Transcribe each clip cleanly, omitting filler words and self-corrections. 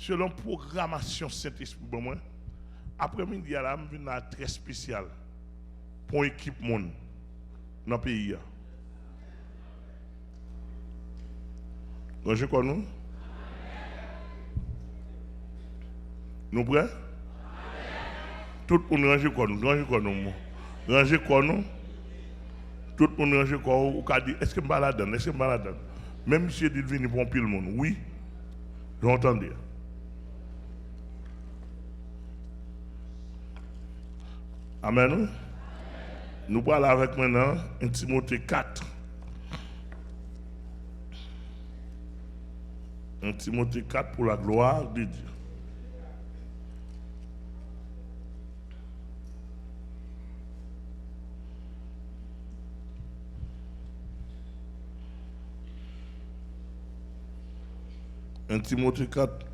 selon programmation Saint-Esprit, bon, moi, après-midi, là, je viens très spécial pour l'équipe monde dans le pays. Rangez quoi nous? Nous prêts? Tout le monde range quoi nous? Rangez quoi nous? Rangez quoi nous? Tout le monde range quoi? Ou qu'a dit, est-ce que je me balade? Est-ce que je me balade? Même si je dis de venir pour pile le monde, oui, j'entendais. Amen. Nous parlons avec maintenant 1 Timothée 4. 1 Timothée 4 pour la gloire de Dieu. Un Timothée 4.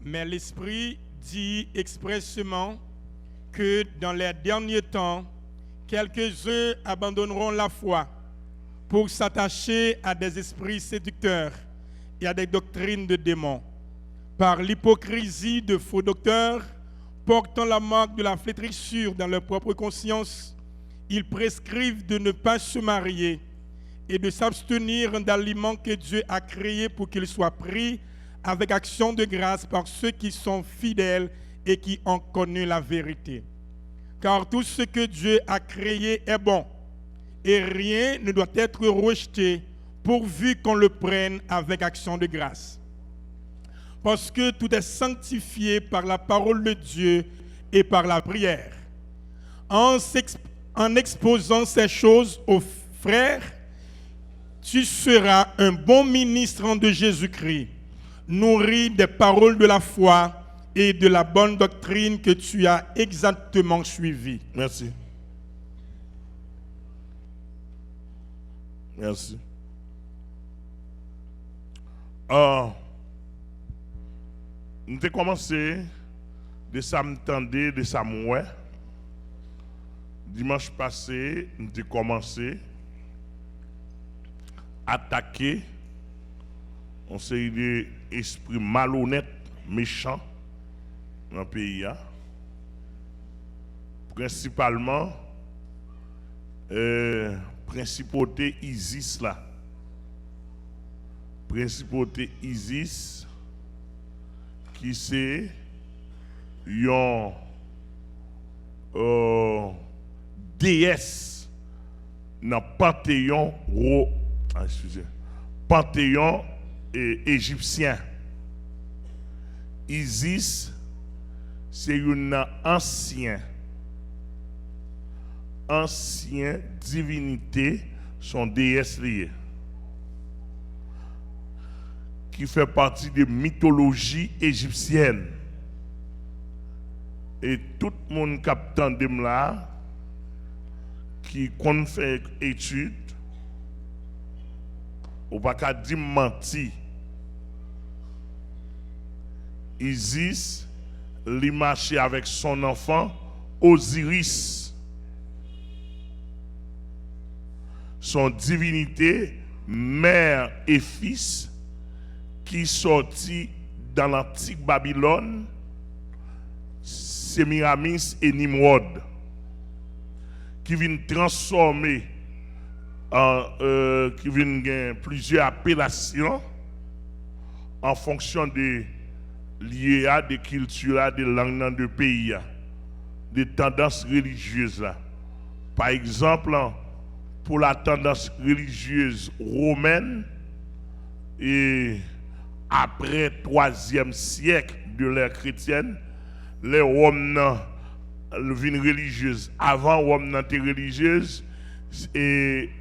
Mais l'Esprit dit expressément que dans les derniers temps, quelques-uns abandonneront la foi pour s'attacher à des esprits séducteurs et à des doctrines de démons, par l'hypocrisie de faux docteurs, portant la marque de la flétrissure dans leur propre conscience. Ils prescrivent de ne pas se marier et de s'abstenir d'aliments que Dieu a créés pour qu'ils soient pris avec action de grâce par ceux qui sont fidèles et qui ont connu la vérité. Car tout ce que Dieu a créé est bon, et rien ne doit être rejeté pourvu qu'on le prenne avec action de grâce. Parce que tout est sanctifié par la parole de Dieu et par la prière. En exposant ces choses aux frères, tu seras un bon ministre de Jésus-Christ, nourri des paroles de la foi et de la bonne doctrine que tu as exactement suivie. Merci. Merci. Nous avons commencé de ça m'entendait, de ça m'oué. Dimanche passé, nous avons commencé à attaquer une série d'esprits malhonnêtes, méchants dans le pays. Principalement, principauté ISIS là. Principauté ISIS qui c'est une déesse dans le panthéon panthéon égyptien. Isis, c'est une ancienne divinité, son déesse liée, qui fait partie de mythologie égyptienne. Et tout le monde qui a là, qui compte faire études, ou pas qu'à dire menti. Isis, il marchait avec son enfant Osiris. Son divinité, mère et fils, qui sortit dans l'antique Babylone, Sémiramis et Nimrod, qui viennent transformer, qui viennent gagner plusieurs appellations en fonction de l'IA, de culture, de langue de pays, de tendances religieuses. Par exemple, pour la tendance religieuse romaine, et après 3e siècle de l'ère chrétienne, les Romains viennent religieuses. Avant, Rome n'était religieuse et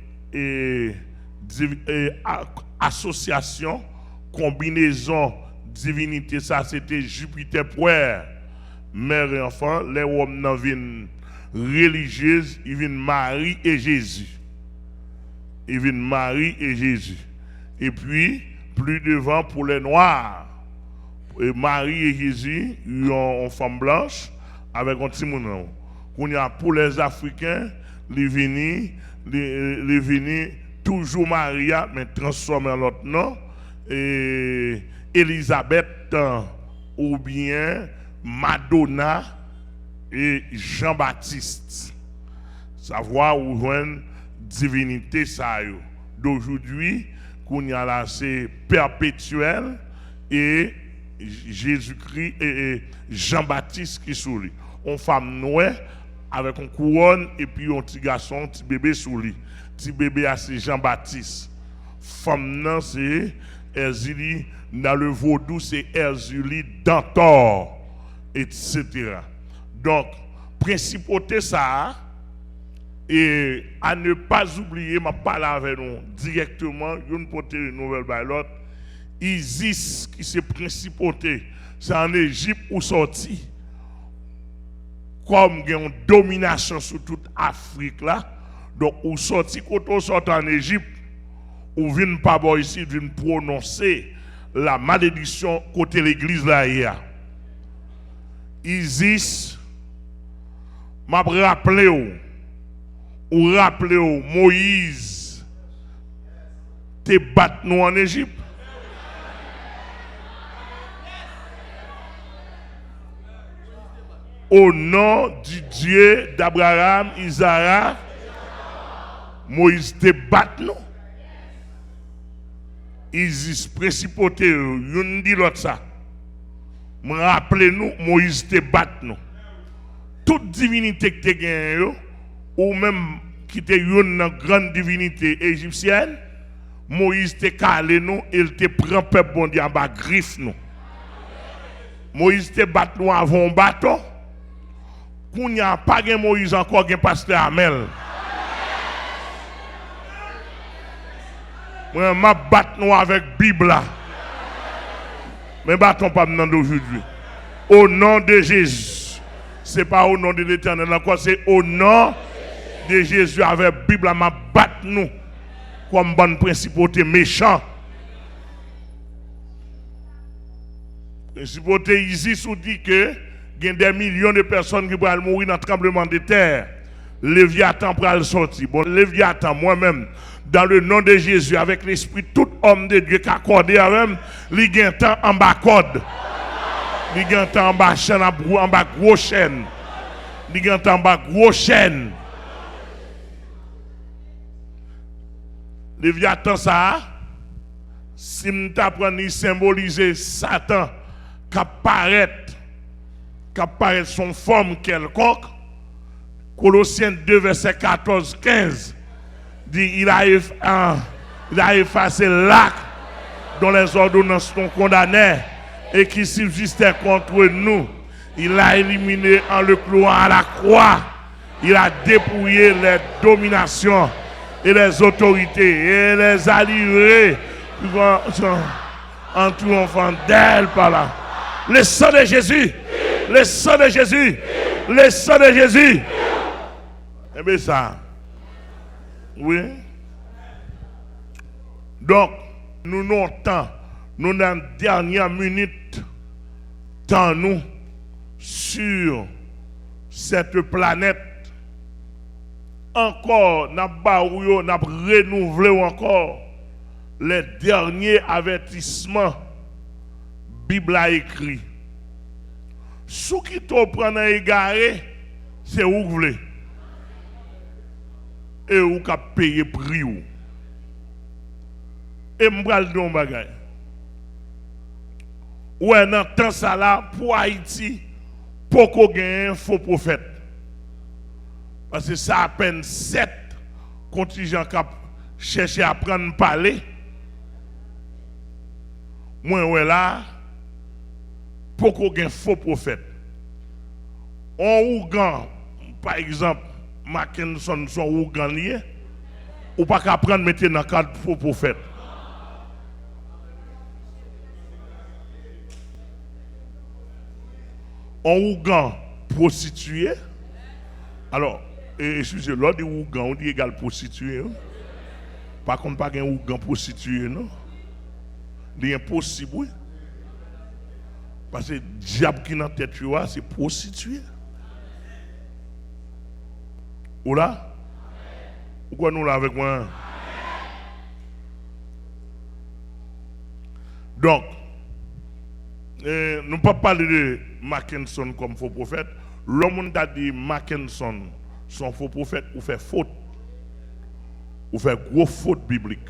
association, combinaison, divinité, ça c'était Jupiter Poire, mère et enfant. Les Romains viennent religieuses, ils viennent Marie et Jésus. Ils viennent Marie et Jésus. Et puis, plus devant pour les Noirs. Et Marie et Jésus, ils ont une femme blanche avec un petit monde. Pour les Africains, les venus toujours Maria, mais transformé en l'autre nom, et Elisabeth ou bien Madonna et Jean-Baptiste. Savoir où une divinité ça yo. D'aujourd'hui, qu'on y a là, c'est perpétuel et Jésus-Christ et Jean-Baptiste qui sous lui. On femme noire avec une couronne et puis un petit garçon, un petit bébé sous lui. Petit bébé c'est Jean-Baptiste. Femme non c'est Erzulie, dans le vaudou c'est Erzulie d'Antor, etc. Donc, principauté ça, et à ne pas oublier, je parle avec nous directement, une portée une nouvelle par l'autre. Isis, qui c'est principauté, c'est en Égypte où sorti. Comme il y a une domination sur toute Afrique là, donc où sorti, quand on sort en Égypte, ou vient pas ici, vient prononcer la malédiction côté l'église là hier. Isis, m'a rappelé ou rappelez-vous, Moïse te bat nous en Égypte. Au nom du Dieu d'Abraham, Isaac, Moïse te bat nous. Isis principauté, yon dit l'autre ça. Me rappelez-nous, Moïse te bat nous. Toute divinité que tu gagné, ou même qui était une grande divinité égyptienne, Moïse te calé nous, il te prend peuple bon Dieu en bas griffe nous. Moïse te bat nous avant un bâton. Qu'on n'y a pas de Moïse encore, un pasteur Amel. Moi, je bat nous avec Bible. Mais battons pas maintenant d'aujourd'hui. Au nom de Jésus. Ce n'est pas au nom de l'Éternel encore, c'est au nom de Jésus avec Bible, m'a battu nous comme bonne principauté méchant. Principauté Isis ou dit que il y a des millions de personnes qui vont mourir dans le tremblement de terre. Léviathan pour le sortir. Bon, Léviathan, moi-même, dans le nom de Jésus, avec l'esprit, tout homme de Dieu qui a accordé à même, il y a un temps en bas code. Il y a un temps en bas chaîne, en bas gros chaîne. Il y a un temps en bas gros chaîne. Léviathan, ça, si nous apprenons à symboliser Satan, qui apparaît son forme quelconque, Colossiens 2, verset 14-15, dit il a effacé l'acte dont les ordonnances sont condamnées et qui subsistait contre nous. Il a éliminé en le clouant à la croix. Il a dépouillé les dominations et les autorités et les a livrés en triomphant d'elle par là. Le sang de Jésus, le sang de Jésus, le sang de Jésus. Eh bien ça, oui. Donc, nous n'avons temps, nous dans la dernière minute, tant nous sur cette planète. Encore, nous avons renouvelé encore les derniers avertissements Bible a écrit. Ce qui te prend à égarer, c'est où vous voulez. Et où vous payer prix. Et je vais vous dire un bagage. Ouais, dans temps ça là, pour Haïti, pour qu'on gagne un faux prophète. Parce que ça à peine 7 contingents qui cherchent à prendre parler. Moi, ouais là, pour qu'on gagne un faux prophète. On Ougan, par exemple, Mackinson son Ouganien, ou pas qu'à prendre mettre dans le cadre faux prophète. On Ougan prostitué. Alors, excusez, l'ordre de Ougan, on dit égal prostitué. Hein? Par contre, pas un Ougan prostitué, non? C'est impossible, oui. Parce que le diable qui est dans la tête, c'est prostitué. Ou là? Pourquoi nous là avec moi? Donc, nous ne pouvons pas parler de Mackinson comme faux prophète. L'homme a dit Mackinson, son faux prophète, ou fait faute. Ou fait gros faute biblique.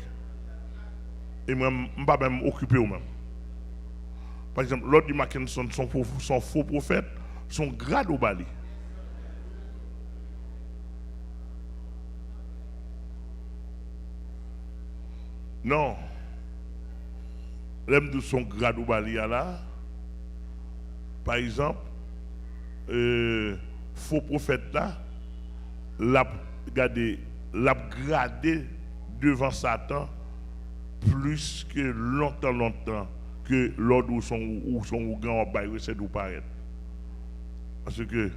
Et moi, je ne vais pas même occuper ou même. Par exemple, l'autre dit Mackinson, son faux prophète, son grade au Bali. Non. L'homme de son grade au Bali là, par exemple, faux prophète là, l'a gradé devant Satan plus que longtemps que l'ordre où son grand bail c'est d'où paraître. Parce que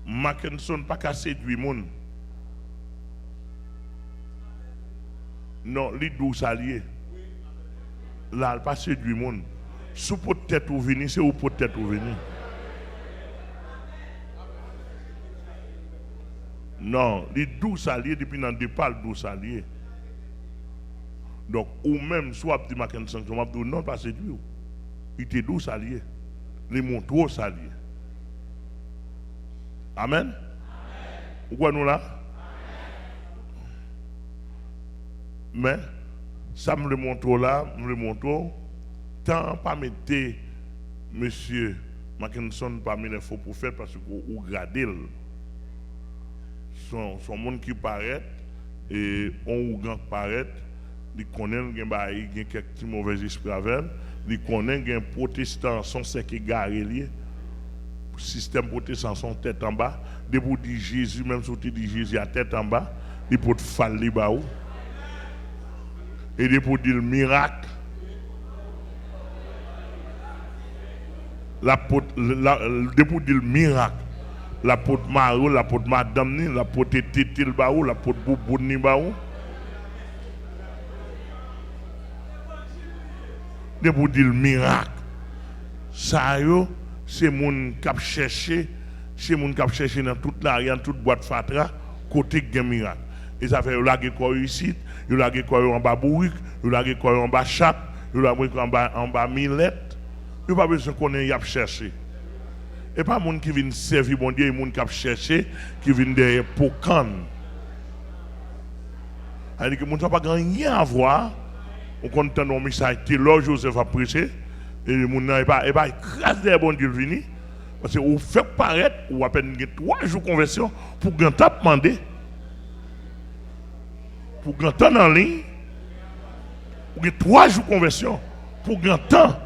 Mackinson pas qu'à séduire monde. Non, les 12 alliés. Là, il pas séduire monde. Sous peut-être ou venir, c'est où peut-être ou venir. Non, les 12 alliés, depuis dans le départ, 12 alliés. Donc, ou même, soit petit Mackinson, je m'abdou, non, pas séduire. Il était 12 alliés. Les montreux alliés. Amen. Où nous là? Mais, ça me le montre là, me le montre. Tant pas mettre monsieur Mackinson parmi les faux prophètes parce que vous gradez son monde qui paraît et on ou gang paraît, il connaît qu'il y a quelques mauvais esprits avec, il connaît qu'il y a un protestant son sec égaré lié, système protestant son tête en bas, debout dit Jésus, même si tu dis Jésus à tête en bas, il peut faire les bas. Et pour dire le miracle, pour dire le miracle, la pote Maro, la pote Madame, la pote Tétil Baou, la pote Boubouni Baou. Pour dire le miracle, ça c'est mon cap chercher, c'est mon cap chercher dans toute l'arrière, dans toute boîte fatra, côté de miracle. Et ça fait la quoi ici, il a quoi en bas bourrique, il a quoi en bas chape, il a quoi en bas millette. Il pas besoin qu'on ait cherché. Et pas monde qui vient servir bon Dieu, monde qui a cherché, qui vient derrière pour can. C'est-à-dire que monde n'a pas rien à voir. On compte dans le message que Joseph a prêché et le monde n'a pas écrasé bon Dieu venu parce que vous fait paraître ou à peine 3 jours de conversion pour grand temps demander. Pour grand temps en ligne, ou 3 jours de conversion, pour grand temps,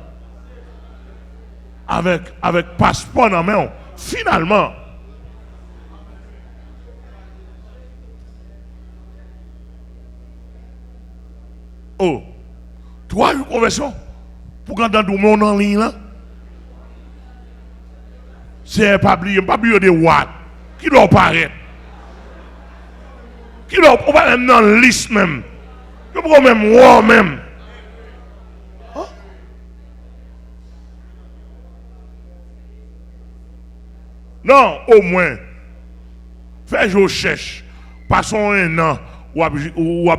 avec passeport en main, finalement, oh, 3 jours de conversion, pour grand temps de monde en ligne, là, c'est pas oublié de what, qui doit paraître. Qui doit pas même dans la liste même. Qui doit même voir même. Hein? Non, au moins, fais je cherche. Passons un an ou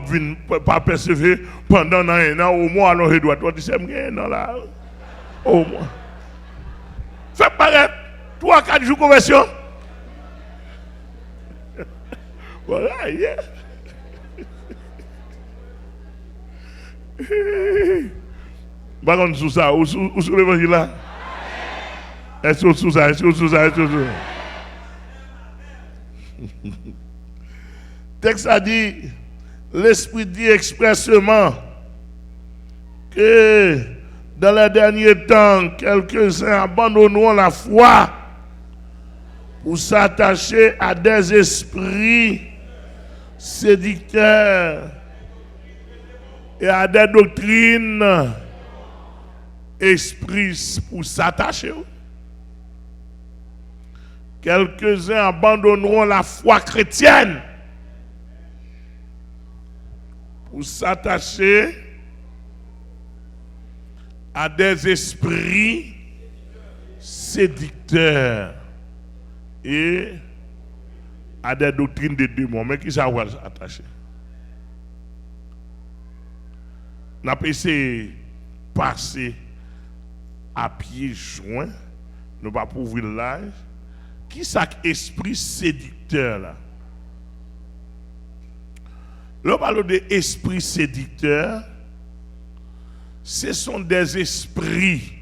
pas persévérer pendant un an, au moins alors je dois toi dire un an là. Au moins. Fais paraître 3-4 jours de conversion. Voilà, yeah. Par contre, sous ça, ou sous l'évangile là? Est-ce que sous ça, est-ce que sous ça, est-ce que sous ça? Texte a dit, l'Esprit dit expressément que dans les derniers temps, quelques-uns abandonneront la foi pour s'attacher à des esprits séducteurs et à des doctrines, esprits pour s'attacher. Quelques-uns abandonneront la foi chrétienne pour s'attacher à des esprits séducteurs et à des doctrines de démons. Mais qui ça va s'attacher? n'a pas essayé de passer à pieds joints, nous pas pour ouvrir l'âge. Qui est esprit séducteur là? Là, on parle d'esprit séducteur. Ce sont des esprits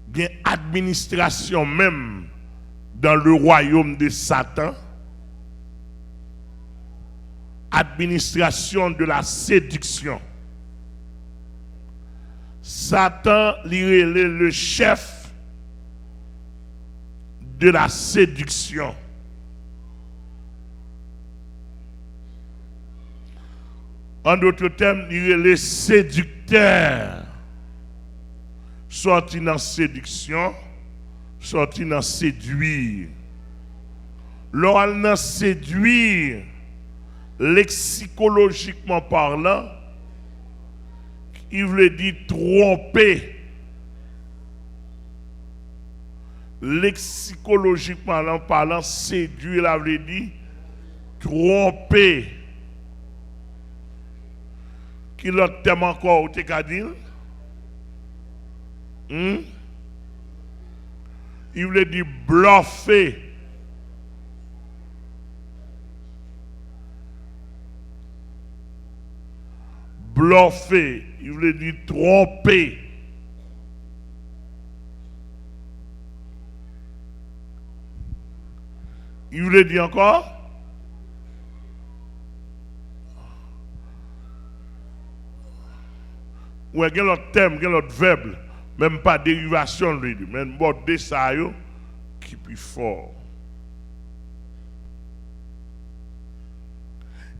d'administration même dans le royaume de Satan. Administration de la séduction. Satan, il est le chef de la séduction. En d'autres termes, il est le séducteur. Sorti dans séduction, sorti dans séduire. Lorsqu'on a séduire, lexicologiquement parlant, il veut dire tromper. Lexicologiquement parlant, séduire, il veut dire tromper. Qui l'autre thème encore, ou t'es qu'à dire? Il veut dire bluffer. Bluffer, il veut dire tromper. Il veut dire encore? Ouais, il y a l'autre thème, il y a l'autre verbe, même pas dérivation, mais bon, de ça, qui est plus fort.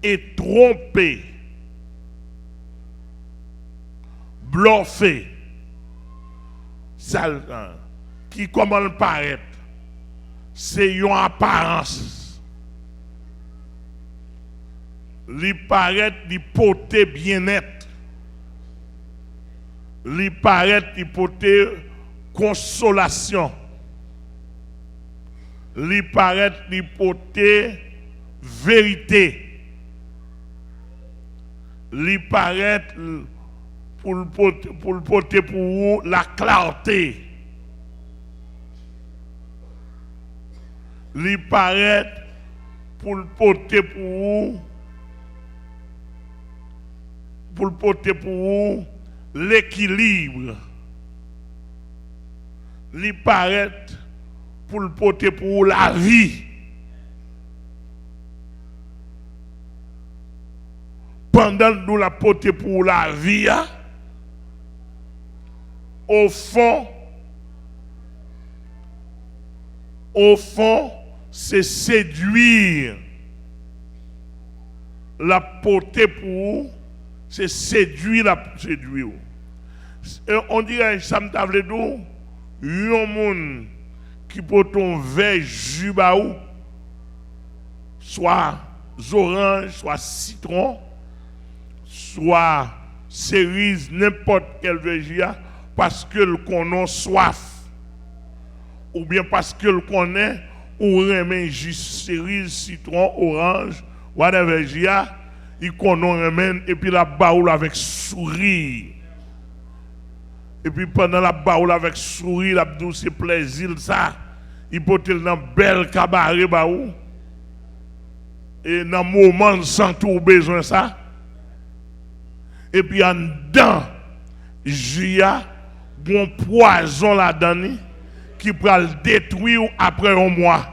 Et tromper, bluffer, ça, qui comment le paraître, c'est une apparence. Li paraît, li porter bien-être. Li paraît, li porter consolation. Li paraît, li porter vérité. Li paraît pour le porter pour vous la clarté. Li paraît pour le porter pour vous, pour le porter pour vous l'équilibre. Li paraît pour le porter pour vous la vie. Pendant que nous la porter pour la vie, au fond, c'est séduire. La porter pour vous, c'est séduire, séduire. Et on dirait, ça me t'a dit, un monde qui porte un verre jus baou, soit orange, soit citron, soit cerise, n'importe quel verre, parce que le connaît soif. Ou bien parce que le connaît, ou remet juste cerise, citron, orange, whatever, il connaît, et puis la baoule avec sourire. Et puis pendant la baoule avec sourire, la douce plaisir, ça, il peut être dans bel cabaret baou. Et dans le moment sans tout besoin ça. Et puis en dedans, il y a un poison là-dedans qui peut le détruire après un mois.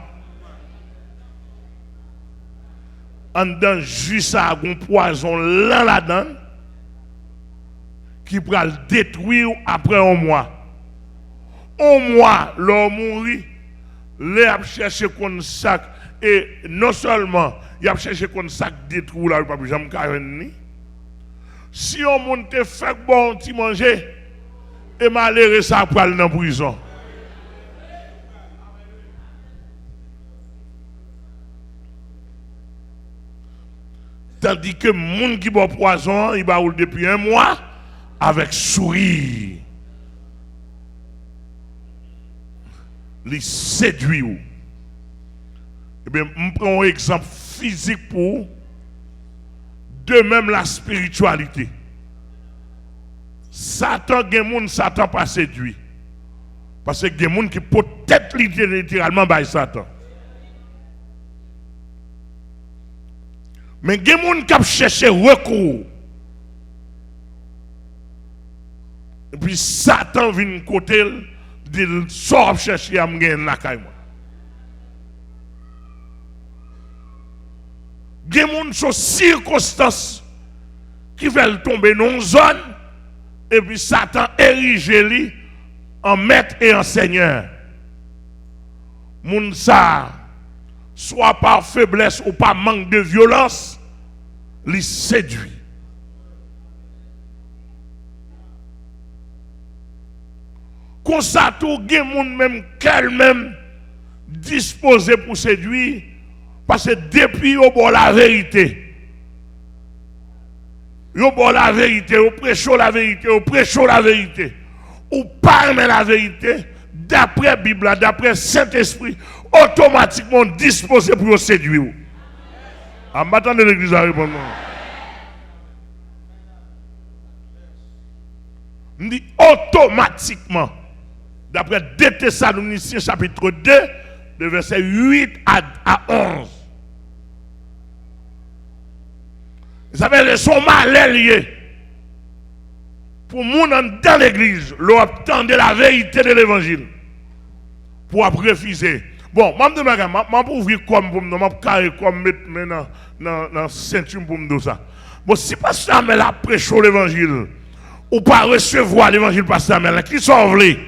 En dedans, juste un poison là-dedans qui peut le détruire après un mois. Un mois, l'homme mourit, il a cherché qu'on sac, et non seulement il a cherché qu'on sac détruire là, il n'a pas jamais carrément. Si on monte fait bon petit manger, et malheureux ça pour aller dans la prison. Tandis que les gens qui boit poison, ils va depuis un mois avec sourire. Les séduire. Eh bien, je prends un exemple physique pour De même la spiritualité. Satan, Satan pas séduit. Parce que il y a des gens qui peut-être littéralement by Satan. Mais il y a des gens qui cherchent recours. Et puis Satan vient côté de sort chercher à me gagner la caille. Il y a des gens sur circonstances qui veulent tomber dans une zone et puis Satan érige lui en maître et en seigneur. Moun ça, soit par faiblesse ou par manque de violence, les séduit. Comme ça, tout le monde même qu'elle-même disposé pour séduire, parce que depuis au bon la vérité, au bon la vérité, au prêchons la vérité, au prêchons la vérité, ou parle la vérité, d'après la Bible, d'après le Saint-Esprit, automatiquement disposé pour séduire. En m'attendant de l'église à répondre. On dit automatiquement, d'après 2 Thessaloniciens chapitre 2, de verset 8 à 11. Vous savez, ils sont mal liés. Pour moun dans l'église, l'obtenir de la vérité de l'évangile. Pour refuser. Bon, je vais ouvrir comme pour me carrer comme mettre dans ceinture pour me dire ça. Bon, si pasteur Amel a prêché l'évangile, ou pas recevoir l'évangile pasteur Amel, qui sauve les?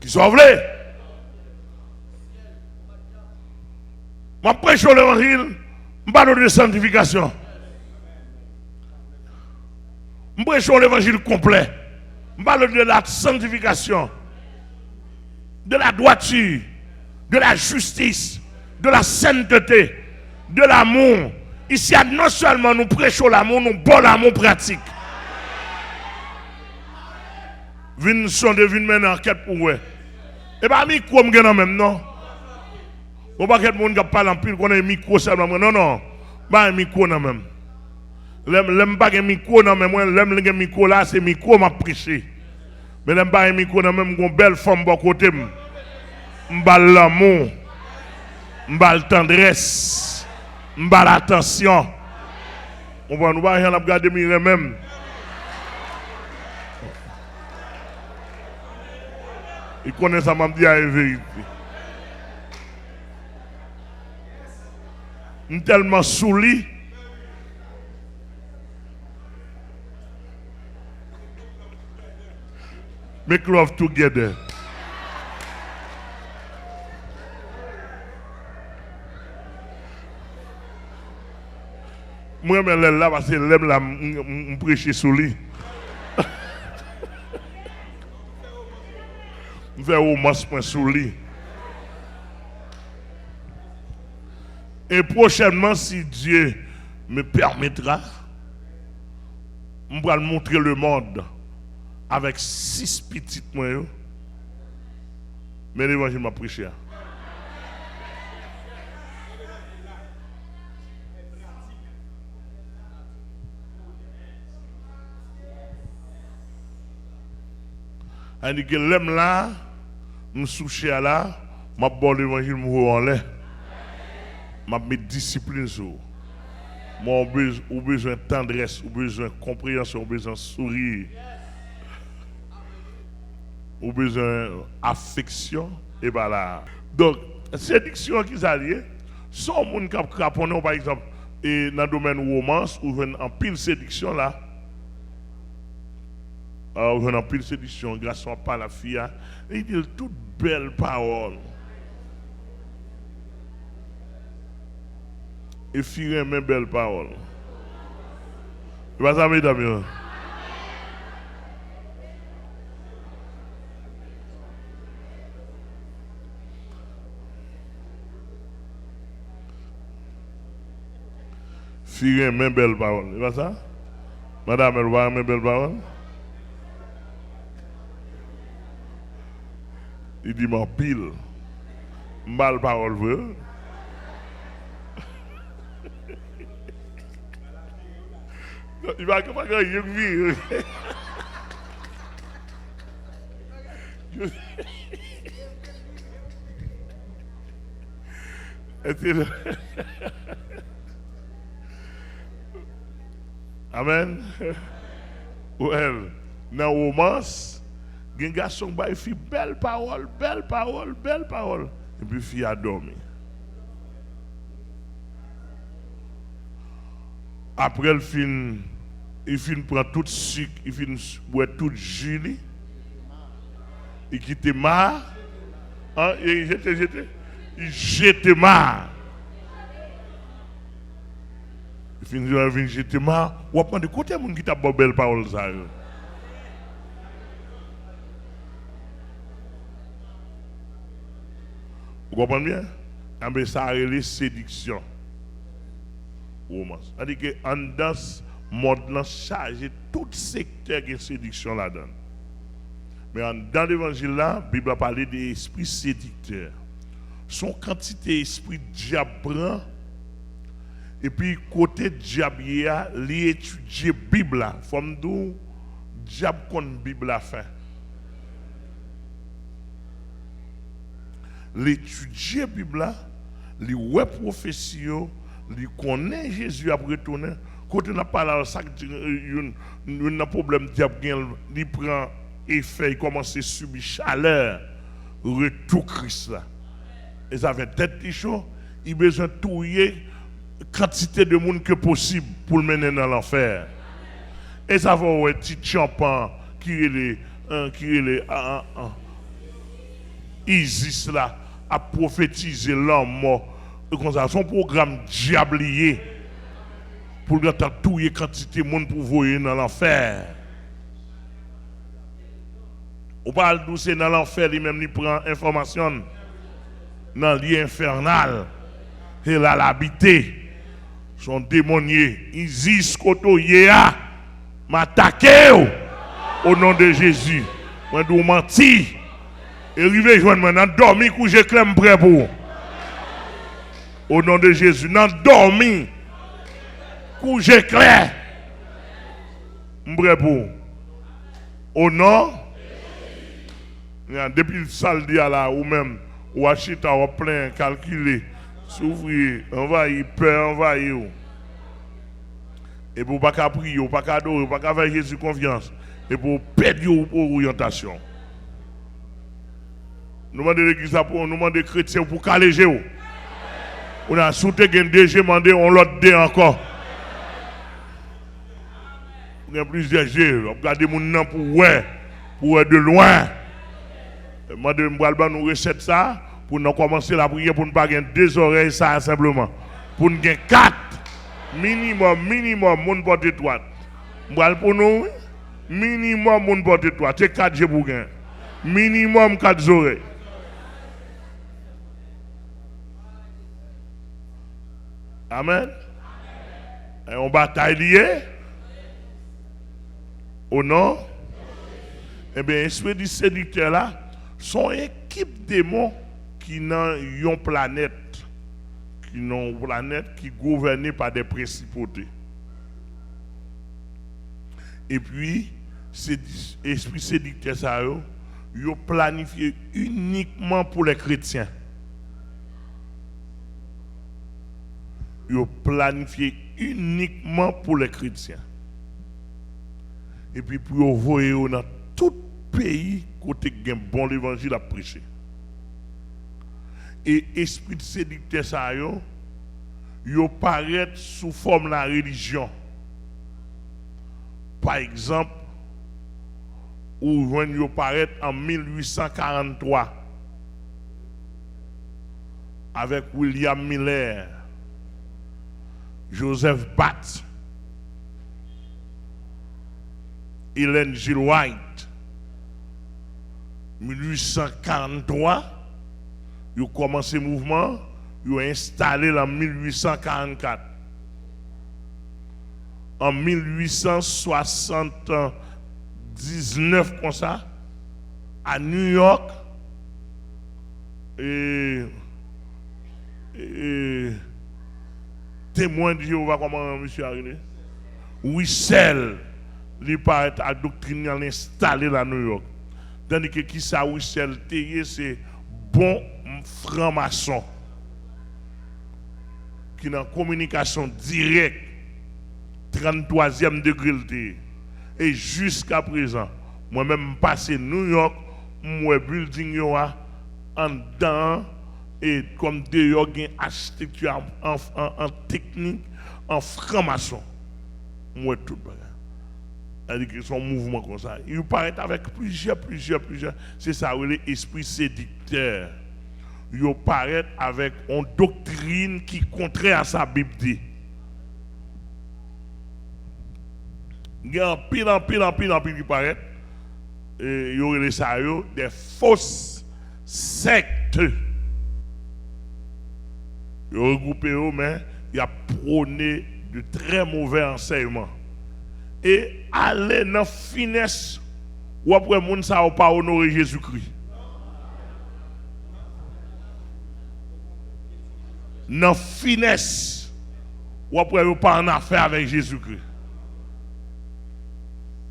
Qui sauve les? Je prêche l'évangile, je parle de sanctification. Je prêche l'évangile complet. Je parle de la sanctification, de la droiture, de la justice, de la sainteté, de l'amour. Ici, non seulement nous prêchons l'amour, nous bon l'amour pratique. Vin sont devenus maintenant en quête pour eux. Et bien, micro, je ne même non. On ne peut pas que les gens parlent en pile, qu'on a un micro seulement. Non, non. Pas un micro non même. L'aime pas un micro non même. L'aime un micro là, c'est micro m'a prêché. Mais l'aime pas un micro non même, une belle femme bon côté. M'bal l'amour. M'bal tendresse. M'bal attention. On va nous voir rien à regarder mirer même. Il connaît ça, m'a dit à la vérité. Je suis tellement souli. Make love together. Moi, je suis là parce que je prêche souli. Je fais au moins souli. Et prochainement, si Dieu me permettra, je vais montrer le monde avec 6 petites moyens. Mais l'évangile m'a prêché. Il dit que l'aime là, je suis là, je vais boire l'évangile en l'air. Je vais discipline sur. Moi, j'ai besoin de tendresse, j'ai besoin de compréhension, j'ai besoin de sourire. J'ai besoin d'affection. Et voilà. Donc, séduction qui s'allie, sans monde qui craponne, par exemple, et dans le domaine romance, où il y a en pile séduction là. Où il y a en pile séduction, grâce à la fille, il dit toutes belles paroles. Et faire mes belles paroles. C'est pas ça, mesdames? Faire mes belles paroles. C'est pas ça? Madame, elle va mes belles paroles? Il dit m'en pile. Mal parole vraie. Il va pas gagner une vie. Amen. Well, dans le romance, il y a un garçon qui fait belle parole. Et puis, la fille a dormi. Après, il finit prend tout sucre, il finit boire tout jus. Il quitte marre. Hein, il jette marre. Il finit de jeter marre. Ou après, de côté, il qui a une belle parole. Vous comprenez bien? Mais ça a les séduction. Romance. C'est-à-dire que dans ce monde, chargé tout secteur de séduction là-dedans. Mais dans l'évangile là, la Bible a parlé des esprits séducteurs. Son quantité d'esprit diable prend. Et puis, côté diable, il a étudié la Bible là. Comme d'où diable qu'on la Bible a fait. L'étudier la Bible là, les web prophéties, il connaît Jésus après retourner. Quand on a parlé de ça, il y a un problème diable, il prend effet, il commence à subir chaleur, retour Christ là. Et ça fait tête chaud, il a besoin de touiller quantité de monde que possible pour le mener dans l'enfer. Et ça va un petit champagne qui est Isis là, à prophétiser l'homme mort. Son programme diablier pour tout les quantité de monde pour voyer dans l'enfer. On parle d'où c'est dans l'enfer, lui-même il prend information dans le lit infernal. Et là l'habité, son démonier, Isis Koto Yea, m'attaquer au nom de Jésus. Moi d'où menti. Et arrivé joindre moi dans dormi coucher clem prêt pour. Au nom de Jésus, dans dormi, coucher clair, m'prêt pour. Au nom, depuis le salle là, ou même, ou achita au plein, calculer, s'ouvrir, envahir, peur, envahir. Et pour pas qu'à prier, pas qu'à adorer, pas qu'à faire Jésus confiance, et pour perdre pour orientation. Nous demandons l'église pour nous demander chrétiens pour caléger. On a souhaité qu'un DG demandé, on l'autre dé encore. On a plusieurs G. On regarde mon nom pour de loin. Demandez nous recette ça pour nous commencer la prière pour ne pas gagner 2 oreilles ça simplement. Pour nous gagner 4 minimum mon porte droite. Pour nous minimum mon porte droite. C'est 4 G pour gagner. Minimum 4 oreilles. Amen. Et on bataille lié. Au nom. Eh bien, l'esprit du séducteur là, son équipe de démons qui n'ont une planète. Qui n'ont une planète qui est gouvernée par des principautés. Et puis, l'esprit séducteur ça, ils ont planifié uniquement pour les chrétiens. Ils ont planifié uniquement pour les chrétiens. Et puis pour envoyer dans tout pays côté un bon l'évangile à prêcher. Et esprit de séducteur ça yo paraît sous forme de la religion. Par exemple, ou quand yo paraît en 1843 avec William Miller, Joseph Batt, Ellen G. White, 1843, ils ont commencé le mouvement, ils ont installé en 1844. En 1879, comme ça, à New York, témoin de Jéhovah, comment monsieur arrivé? Wissel, il paraît à doctrine installé à New York. Tandis que qui ça Wissel Théier, c'est bon franc-maçon. Qui est en communication directe, 33e degré. Et jusqu'à présent, moi-même passé New York, moi building yo en dedans et comme dehors une architecture en technique, en franc-maçon. Moi tout bagage. C'est-à-dire que son mouvement comme ça. Il paraît avec plusieurs. C'est ça, l'esprit séducteur. Il paraît avec une doctrine qui est contraire à sa Bible dit. Il y a un pile qui paraît. Il y aurait des fausses sectes. Il y a regroupé, mais il y a prôné de très mauvais enseignements. Et aller dans la finesse, ou après, les gens ne pas honorer Jésus-Christ. Dans la finesse, ou après, ils ne pas en affaire avec Jésus-Christ.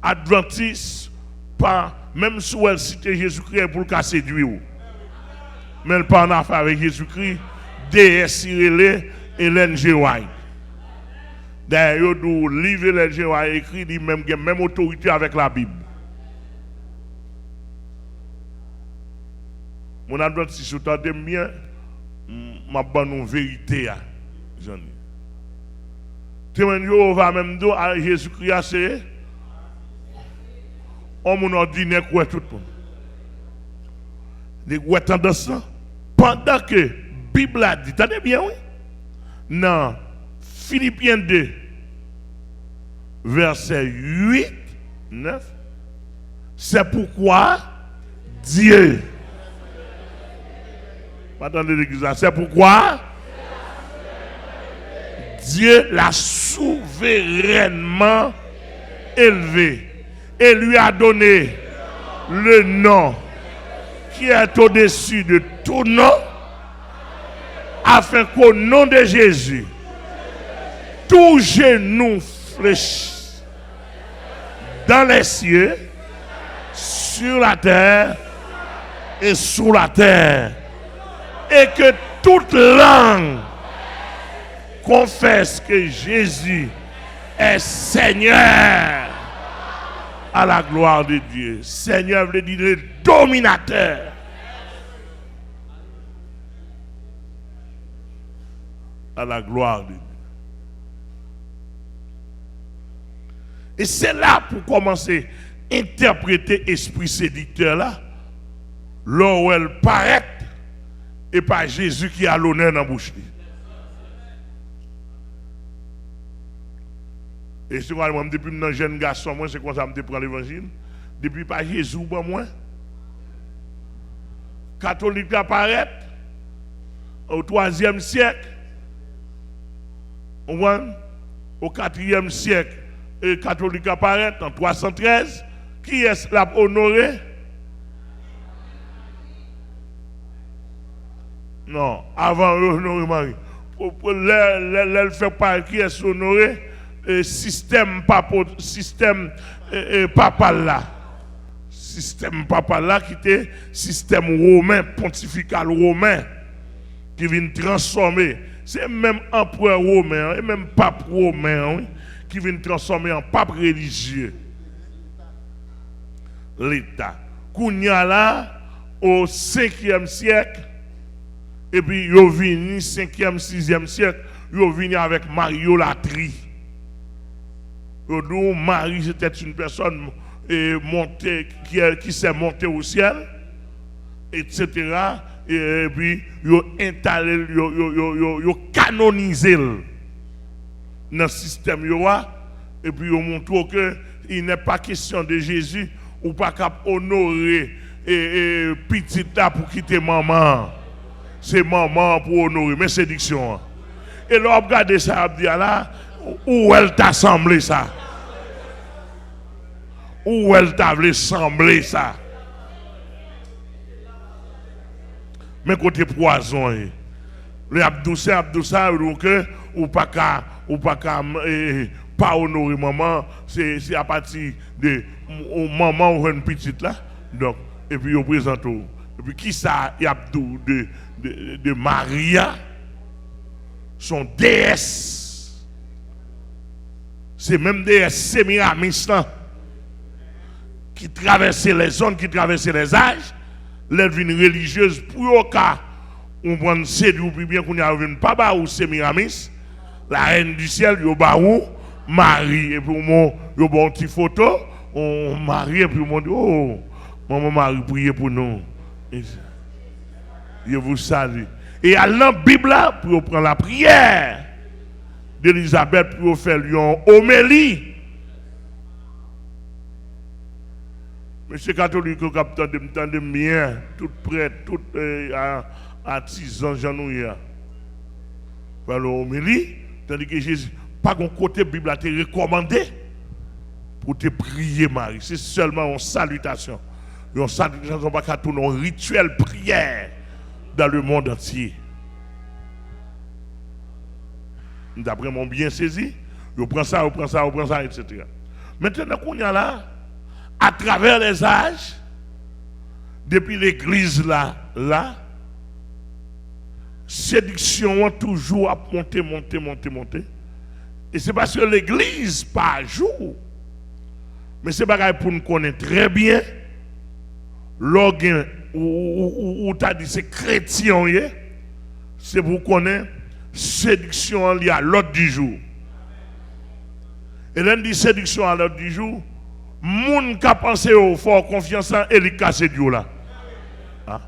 Adventiste, même si elle cite Jésus-Christ pour le séduire. Mais elle pas en affaire avec Jésus-Christ, D.S. Irélé et Hélène G. White. D'ailleurs, le livre Hélène G. White écrit, il a même autorité avec la Bible. Mon adventiste, si vous entendez bien, ma bonne vérité. J'en ai. Témoin va même dire à Jésus-Christ, c'est on ordinaire quoi tout le monde. Les quoi tendance pendant que la Bible a dit, attendez bien oui. Non, Philippiens 2 verset 8 9 c'est pourquoi Dieu attendez l'église, c'est pourquoi Dieu l'a souverainement élevé et lui a donné le nom qui est au-dessus de tout nom, afin qu'au nom de Jésus, tout genou fléchisse dans les cieux, sur la terre et sous la terre, et que toute langue confesse que Jésus est Seigneur. À la gloire de Dieu. Seigneur veut dire le dominateur. À la gloire de Dieu. Et c'est là pour commencer à interpréter esprit séducteur là. Là où elle paraît et pas Jésus qui a l'honneur dans la bouche. Et c'est quoi, depuis que je suis jeune garçon, moi, c'est comme ça que je prends l'évangile. Depuis pas Jésus, moi, catholique apparaît au 3e siècle, au 4e siècle, et catholique apparaît en 313. Qui est là honoré? Non, avant honoré Marie. Elle fait pas qui est honoré? Système papal là. Système papal là qui était système romain, pontifical romain, qui vient transformer. C'est même empereur romain et même pape romain qui vient transformer en pape religieux. L'État. Kounya là, au 5e siècle, et puis ils venu 5e, 6e siècle, ils venu avec mariolatrie. Marie, c'était une personne montée, qui s'est montée au ciel, etc. Et puis, ils ont installé, ils ont canonisé dans le système. Et puis, ils ont montré qu'il n'est pas question de Jésus ou pas capable honorer petit là pour quitter maman. C'est maman pour honorer, mais séduction. Et là, regardez ça, là. Où elle t'a semblé ça? Où elle t'a semblé ça? mais côté poison. Le abdoussa, donc, ou pas qu'à pas honorer maman, c'est à partir de maman ou une petite là. Donc, et puis, on présente. Et puis, qui ça, Abdou de Maria, son déesse. C'est même déesse Sémiramis là, qui traversait les zones, qui traversait les âges. L'être une religieuse pour au cas on prend séduit ou bien qu'on y a une papa ou Sémiramis, la reine du ciel, yo baou Marie et puis mon yo bon petit photo, on marie et puis on dit oh maman Marie priez pour nous. Je vous salue. Et à la Bible là pour prendre la prière d'Élisabeth pour faire lui une homélie. Monsieur catholique, vous m'entendez bien, tout près, tout à 6 ans, j'en ai eu. Par l'homélie, tandis que Jésus, pas un côté Bible a été recommandé pour te prier, Marie. C'est seulement une salutation. Une salutation, pas qu'à tout un rituel prière dans le monde entier. D'après mon bien saisi, je prends ça, etc. Maintenant qu'on y a là, à travers les âges, depuis l'église là, séduction toujours à monter. Et c'est parce que l'église pas jour. Mais c'est pas pour nous connaître très bien. L'organe où tu as dit c'est chrétien, c'est pour connaître séduction liée à l'ordre du jour. Et l'un dit séduction à l'ordre du jour. Moun qui a pensé au fort confiance en et il casse Dieu là. Ah,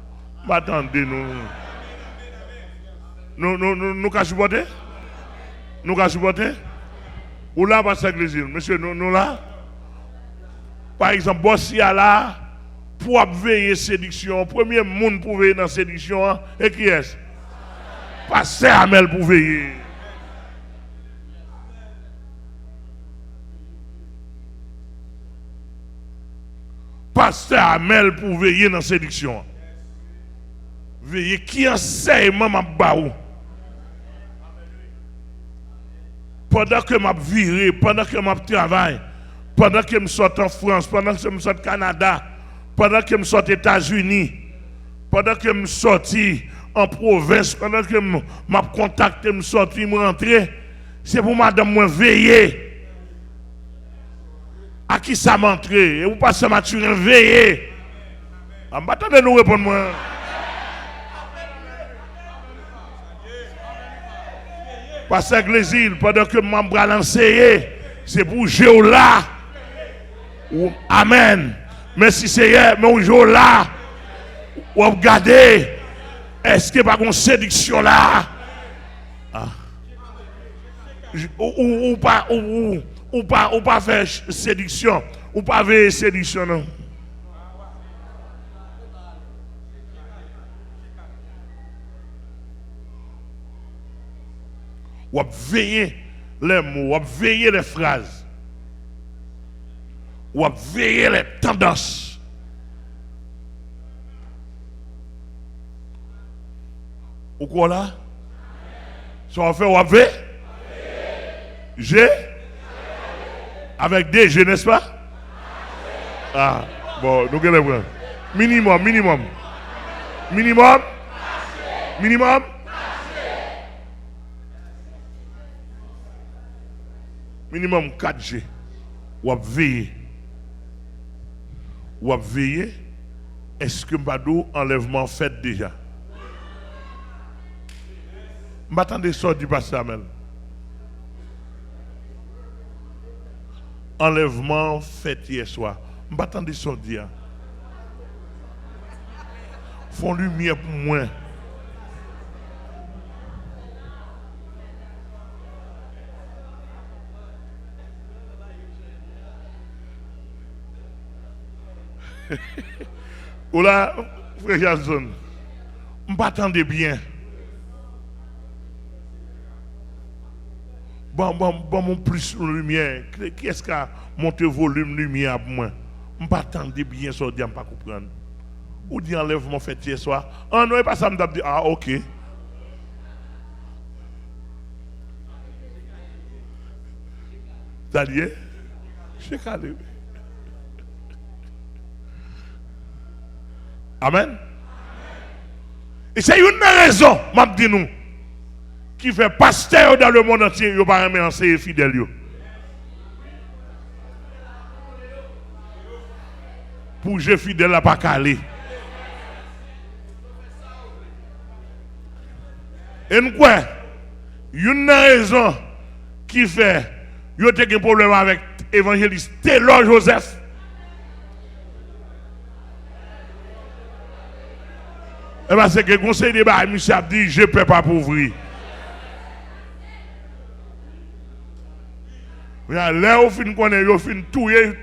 attendez nous. Nous qu'à supporter? Nous qu'à supporter? Ou là pas ça l'église, monsieur nous là. Par exemple, Bossia là pour veiller séduction, premier monde pour veiller dans séduction et qui est-ce? Pasteur Amel pour veiller. Pasteur Amel pour veiller dans la séduction. Veiller qui enseigne maman baou. Pendant que je viré, pendant que je travaille, pendant que je sors en France, pendant que je sors au Canada, pendant que je sors aux États-Unis, pendant que je sorti en province, pendant que je contacté, je sorti, je rentré, c'est pour madame moi veiller. À qui ça m'entre? Et vous passez ma tuer veiller. Attendez nous répondre moi. Parce que l'église, pendant que je vais l'enseigner, c'est pour Jéhovah là. Amen. Mais si c'est hier, mais Jéhovah là, ou regardez, est-ce qu'il n'y a pas une séduction là? Ah. Ou pas faire séduction, ou pas veiller séduction non. Ou veiller les mots, ou veiller les phrases, ou veiller les tendances. Ou quoi là? Ça va faire ou veiller? J'ai? Avec des jeux, n'est-ce pas? Ah, bon, nous allons prendre. Minimum. Minimum 4G. Ou veiller. Est-ce que Mbadou enlèvement fait déjà? M'attendez ça du pasteur Amel. Enlèvement fait hier soir. M'attendez ça dire. Font lumière pour moi. Ou là, frère Jason, m'attendez bien. Bon, plus de lumière. Qui est-ce qui a monté volume lumière pour moi? M'attendez bien, ça dit, pas comprendre. ou dit enlèvement fait hier soir. Ah non, et pas ça, me dit, ah ok. T'as dit, c'est calé. Amen. Et c'est une raison, m'a dit nous, qui fait pasteur dans le monde entier, il pas aimer enseigner fidèle. Pour je fidèle à pas calé. Et nous quoi? Une raison qui fait il y a un problème avec l'évangéliste Taylor Joseph. Et bien c'est que le conseil de débat, monsieur a dit, je ne peux pas ouvrir. Là, au fin connaît, il fin tuer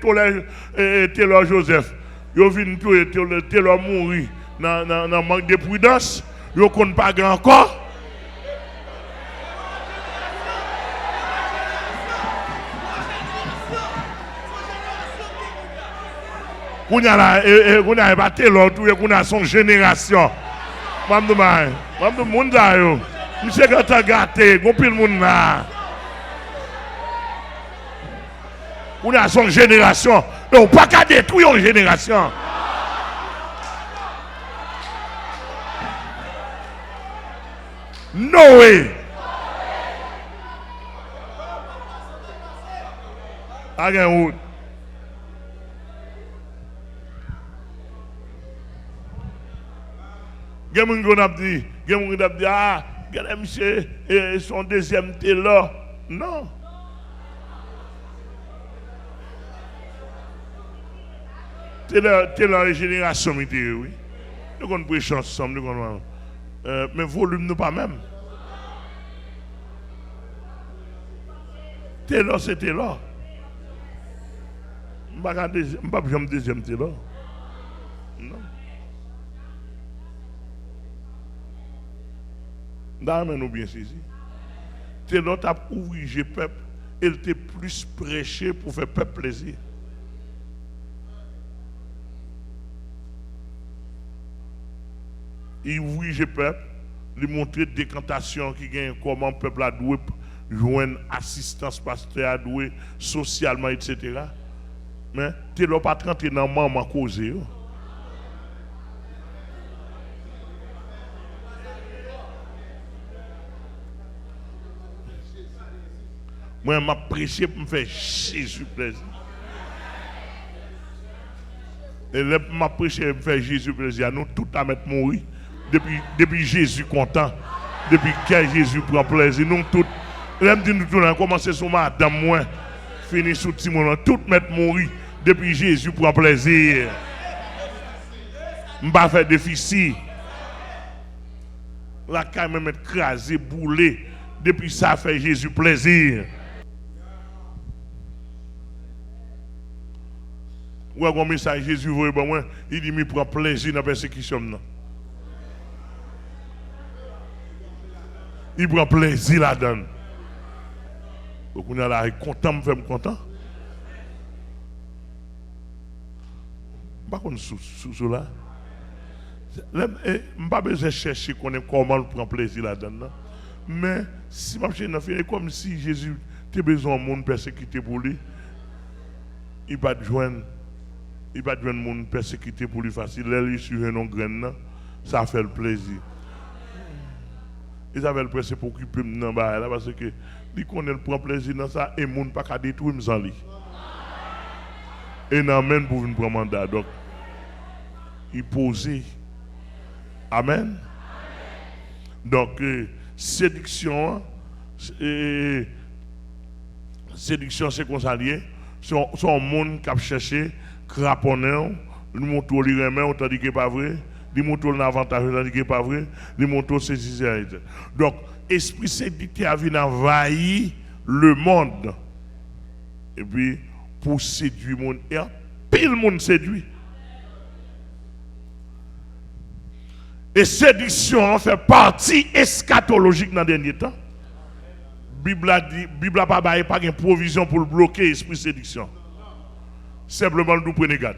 Taylor Joseph. Il fin tuer Taylor mourir dans manque de prudence. Il ne connaît pas grand encore. Qu'on a battu l'autre, qu'on a son génération. Madame Moundayo, monsieur quand t'as gâté, qu'on pile moun là. On a son génération, mais on pas qu'à détruire une génération. No way. Again, Gen a dit, ah, monsieur, son deuxième Taylor. Non. Taylor est génération, oui. Nous avons pris chance ensemble, mais volume nous pas même. Taylor, c'est Taylor. Je ne vais pas deuxième Taylor. Non. Nous nous bien saisi. Taylor a ouvert le peuple, il était plus prêché pour faire peuple plaisir. Il ouvre le peuple, il montre des décantations qui gagnent comment le peuple a doué joindre assistance pasteur a doué socialement, etc. Mais Taylor pas rentré dans le moment causé. Moi, je prêché pour me faire Jésus plaisir. Et là, je prêché pour me faire Jésus plaisir. Nous, tout à mettre mourir. Depuis Jésus content. Depuis que Jésus prend plaisir. Nous, tout. Là, je dis nous, tout, on commence sur madame, moi. Fini sous Timon. Tout mettre mourir. Depuis Jésus prend plaisir. Je ne vais pas faire déficit. La caille me mettre crasé, boulé. Depuis ça, fait Jésus plaisir. Ou un message Jésus voit moi, il dit il prend plaisir dans la persécution. Il prend plaisir là-dedans. Donc on est là, content, me fait content. Par contre, sous là, je n'ai pas besoin de chercher comment il prend plaisir là-dedans. Mais si je suis comme si Jésus a besoin de monde persécuté pour lui, il va joindre. Il va joindre monde persécuté pour lui facile. Là, il suit un grain, ça fait le plaisir. Ils avaient le pressé pour occuper maintenant parce que il connaît le prend plaisir dans ça et monde pas qu'à détruire sans lui. Et n'amène pour une prendre mandat. Donc, il posait. Amen. Donc, séduction, c'est qu'on s'allie. Son monde qui a cherché, craponné, nous montrons les remèdes, on t'a dit que pas vrai. Ils montrent l'avantage, on t'a dit que pas vrai. Ils montrent ceci. Donc, esprit séducteur a venu envahir le monde. Et puis, pour séduire le monde, et pile le monde séduit. Et séduction fait partie eschatologique dans le dernier temps. Bible a dit, Bible n'a pas de provision pour le bloquer l'esprit séduction. Simplement nous prenons garde.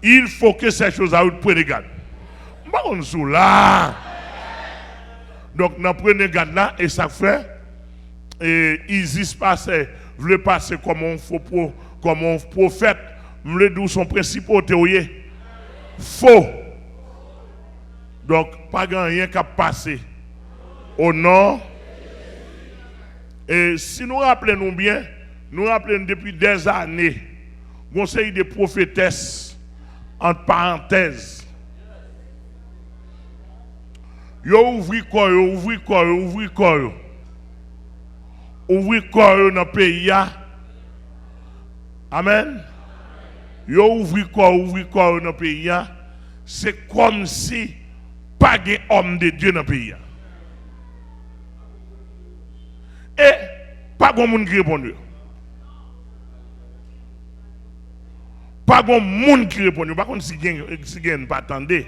il faut que ces choses-là prennent garde. On sous là. Donc, dans prenez garde là, et ça fait, et Isis passait, voulait passer comme un prophète, voulait dire son principal théorie. Faux. Donc, pas rien qu'à passer. Au nom. Et si nous rappelons bien, nous rappelons depuis des années, conseil de prophétesses, entre parenthèses. Yo ouvri corps dans le pays. Amen. Yo ouvri corps dans le pays. C'est comme si pas de homme de Dieu dans le pays. Et pas de monde qui répond. Pas de monde qui répond. Par contre, si vous pas attendez.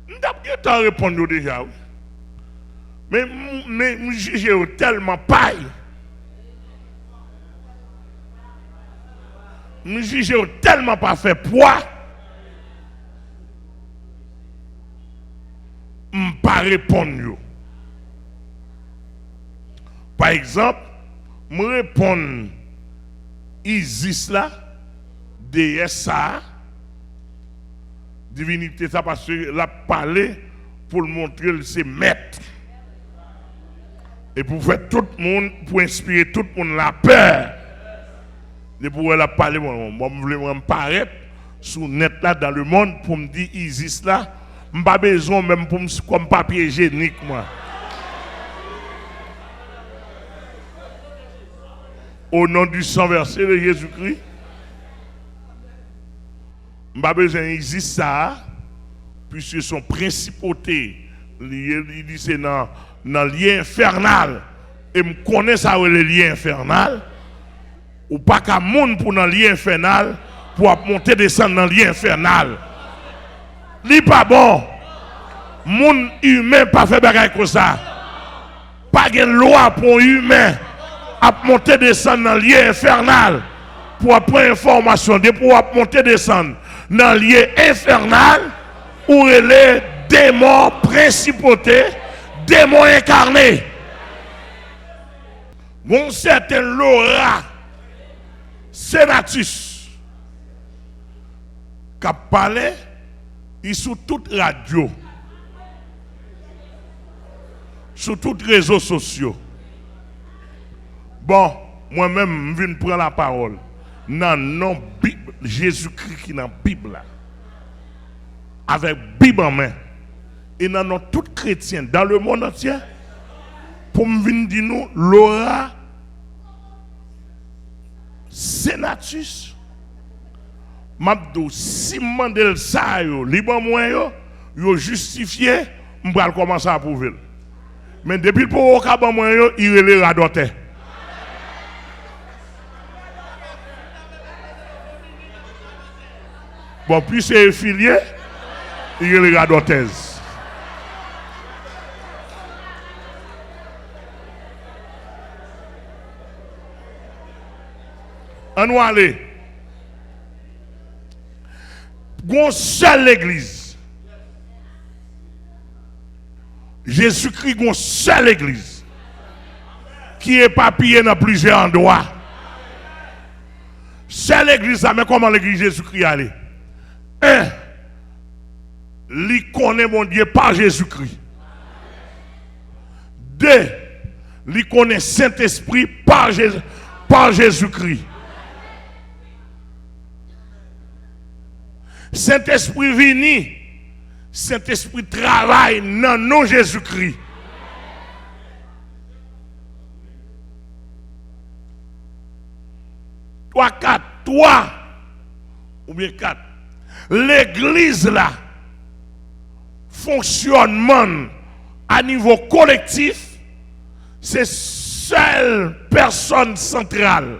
Je vais répondre déjà. Mais je juge tellement paille. Je juge tellement pas fait poids. Je ne peux pas répondre. Par exemple, je réponds Isis là, DSA, divinité ça parce que l'a parlé pour le montrer que c'est maître. Et pour faire tout le monde, pour inspirer tout le monde la peur. Et pour la parler, moi je voulais me paraître sur net là dans le monde pour me dire Isis là, je n'ai pas besoin même pour me comme papier hygiénique moi. Au nom du sang versé de Jésus-Christ, je n'ai pas besoin d'Isis ça, puisque son principauté, il dit c'est dans le lien infernal, et je connais ça le lien infernal, ou pas qu'à monde pour dans le lien infernal, pour monter descendre dans le lien infernal. Li pas bon. Monde humain pas fait bagaille comme ça. Pas de loi pour humain à monter descendre dans le lien infernal pour prendre information de pour monter descendre dans le lien infernal où les démons principautés, démons incarnés. Bon certain Laura Senatus qui a parlé il sur toute radio, sur tous les réseaux sociaux. Bon, moi-même, je viens prendre la parole. Dans le nom Jésus-Christ qui est dans la Bible, avec la Bible en main, et dans nos tous chrétiens, dans le monde entier, pour me venir dire nous, Laura Senatus, Mabdou, si Mandel sa yo, liban moi yo justifié, m'bral commencer à prouver. Mais depuis pour au caban moi yo, il relè radote. Bon, puis c'est affilié, il relè radotez. On va aller. Gon seule église. Jésus-Christ gon seule église. Qui est papillé dans plusieurs endroits. Seule église, mais comment l'église Jésus-Christ allait? Un, il connaît mon Dieu par Jésus-Christ. Deux, il connaît Saint-Esprit par Jésus-Christ. Saint-Esprit vini, Saint-Esprit travaille dans nom Jésus-Christ. Trois ou bien quatre. L'église là, fonctionnement à niveau collectif, c'est seule personne centrale.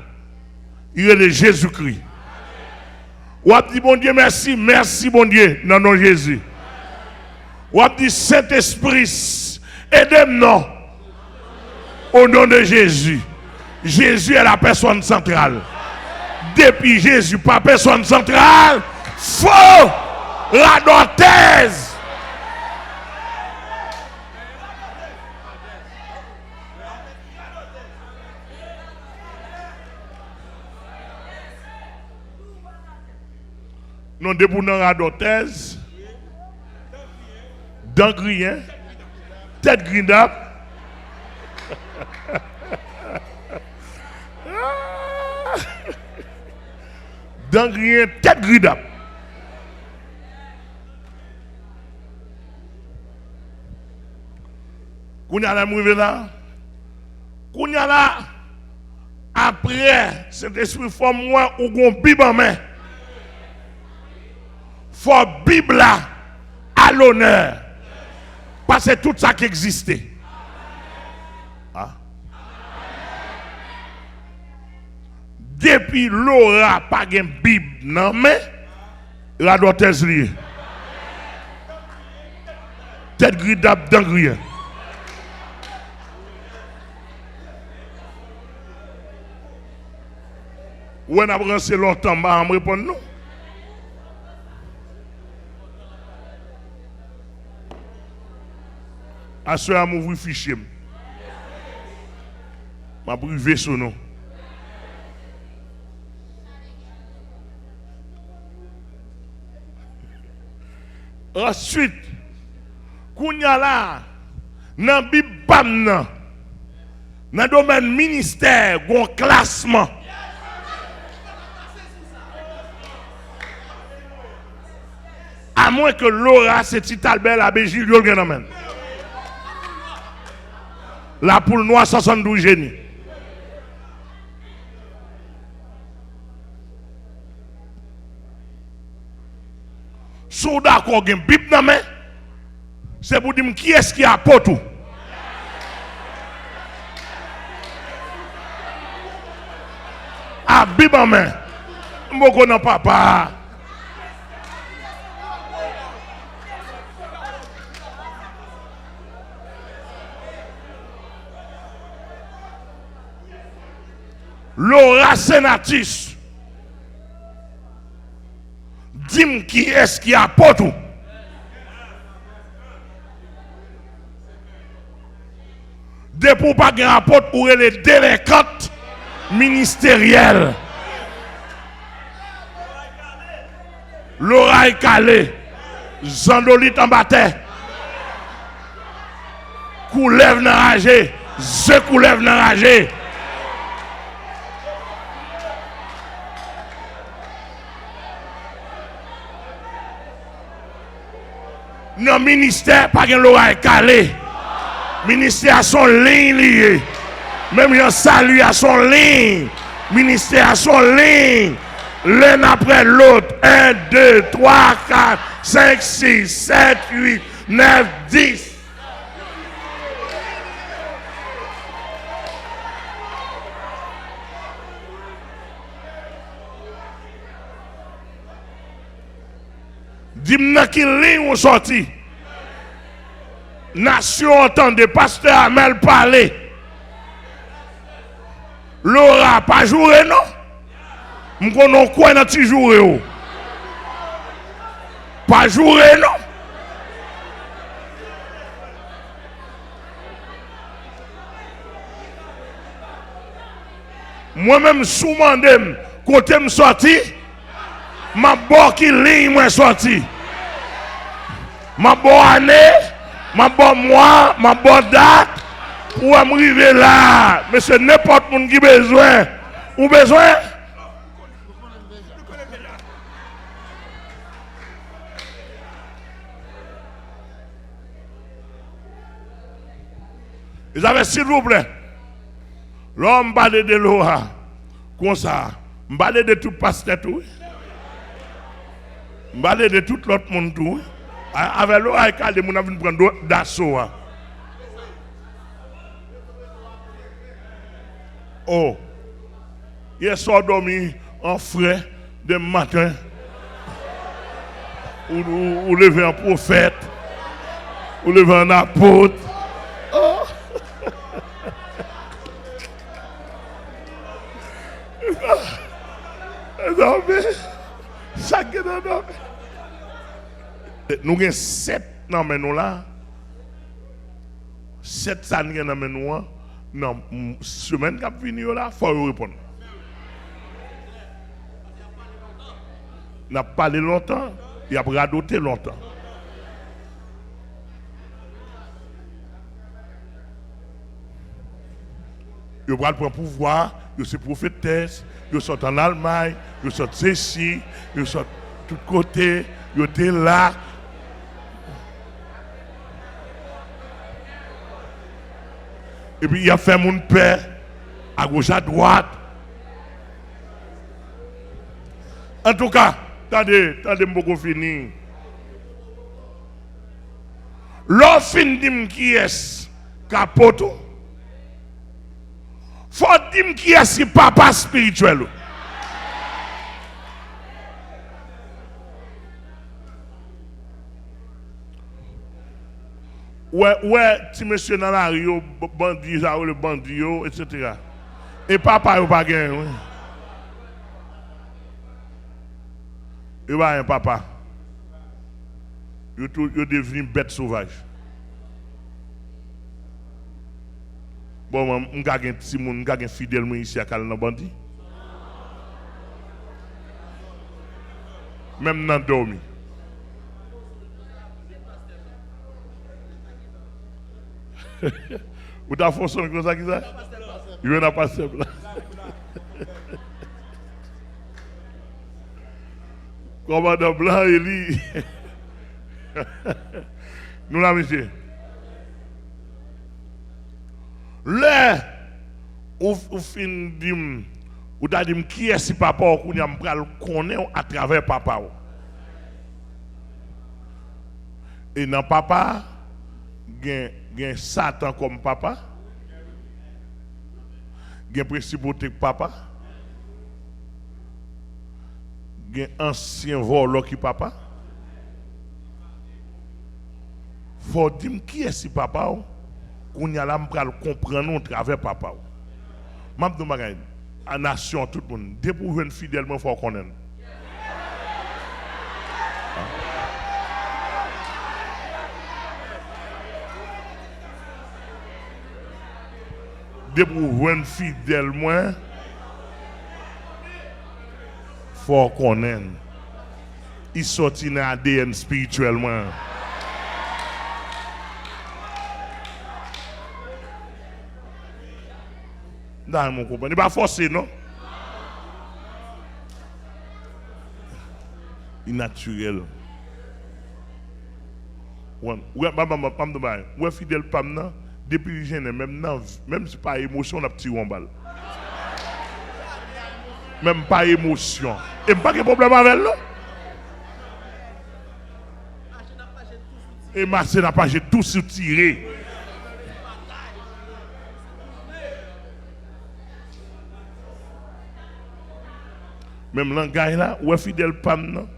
Il est Jésus-Christ. Ou a dit bon Dieu merci, merci bon Dieu, dans nom Jésus. Ou a dit Saint-Esprit, aidez-moi au nom de Jésus. Jésus est la personne centrale. Depuis Jésus, pas personne centrale, faux la thèse. Nous déboulons la thèse, d'angrien, tête grinda. D'angrien, tête grinda. Kounya la mouve là. Kounya là. Après, cet esprit forme moi ou gon Bible en main. Faut Bible là à l'honneur. Parce que tout ça qui existait. Ah. Depuis l'aura pas de Bible non mais la doit être liée. Tête gridable d'angrien. Ou on a brassé longtemps, bah, on me répond non. À ce moment, m'ouvrir fichier. M'a privé son nom. Ensuite, kounya là, dans Bible bam nan, dans domaine ministère, gon classement. À moins que Laura, c'est Titalbel, la Béjil, yol gen amène. La poule noire, 72 génies. Sous d'accord, gen bip nan men, c'est pour dire qui est-ce qui a potou. A bip en main, m'boko nan papa. Laura Senatus. Dis-moi qui est-ce qui a potou. De pour pas gagner apporte pour les délinquantes ministérielles. Laura est calé. Zandolit en bataille. Coulève n'enragé. Je coulève n'enragé. Non, ministère, pas que l'oreille calé. Ministère à son ligne lié. Même un salut à son ligne. Ministère à son ligne. L'un après l'autre. 1, 2, 3, 4, 5, 6, 7, 8, 9, 10. Dis-moi qui ligne ou sorti. Nation entendez, pasteur Amel parler. Laura pas joué non? M'konon quoi nan ti joué ou? Pas joué non? Moi-même sous mandem côté me sorti, ma bon qui ligne moi sorti. Ma bonne année, ma bonne mois, ma bonne date, pour m'arriver là. Mais c'est n'importe qui a besoin. Ou besoin? Ils avaient s'il vous plaît. L'homme parle de l'eau, comme ça. Je parle de tout pasteur tout. Je parle de tout l'autre monde tout. Avec l'eau, il y a des gens qui prendre d'assaut. Oh, hier soir dormi en frais de matin. Ou lever un prophète. Ou lever un apôtre. Oh. Nous avons 7 dans nous là. 7 ça nous dans nous. Non, semaine qui a fini là, il faut répondre. N'a pas parlé longtemps, il a radoté longtemps. Il va prendre pouvoir, il sont prophétesse, ils sont en Allemagne, ils sont ici, ils sont de tous côtés, ils étaient là. Et puis il a fait mon père à gauche à droite. En tout cas, attendez, beaucoup fini. L'offre dit qui est capoto. Faut dire qui est papa spirituel. Ouais, si monsieur dans la rue, bandit, le bandit, etc. Et papa, il pas gagné. Il va un papa. Il est devenu bête sauvage. Bon, je gagne un petit monde, je gagne fidèle ici à Calna Bandi. Même dans le dormi. Ou t'as fonctionné comme ça qui ça? Il n'a pas simple. Commandant Blanc, Eli. Nous là, monsieur. Là, ou fin dim, ou t'as dit qui est si papa ou qu'on y a m'pral connaître à travers papa. Et dans papa, gen Satan comme papa, gen principauté papa, gen ancien voleur qui papa. Faut dire qui est si papa qu'on y a là m'pral comprendre à travers papa. M'a dit bagay, à nation tout le monde, dès pour venir fidèlement faut connaître. De pour venir fidèlement, faut connaître. Il sortit dans l'ADN spirituellement. Dans mon compagnie, il n'est pas forcé, non? Il est naturel. Ouais, fidèle pam depuis jeune, même si pas émotion, on a petit balle. Même pas émotion. Et pas de problème avec elle. Et ma n'a pas j'ai tout soutiré. Même langage là, ou fidèle pam,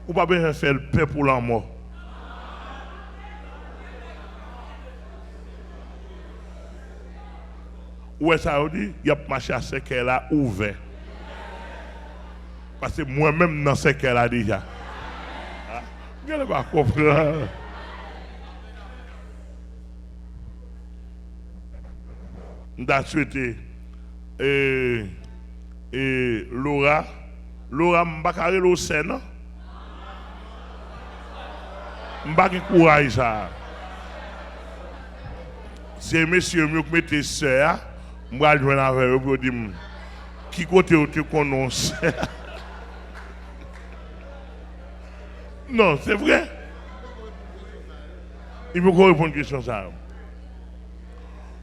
ou pas bien faire le paix pour la mort. Ouais, ça veut dire, il y a marché à ce qu'elle a ouvert. Parce que moi-même, dans ce qu'elle a déjà. Je ne vais pas comprendre. Je vais souhaiter Laura, je ne vais pas carrer le sein. Je ne vais pas courage ça. C'est monsieur mieux que mettez ça. Je vais jouer avec eux pour dire qui côté tu connais. Non, c'est vrai. Il faut répondre à une question ça.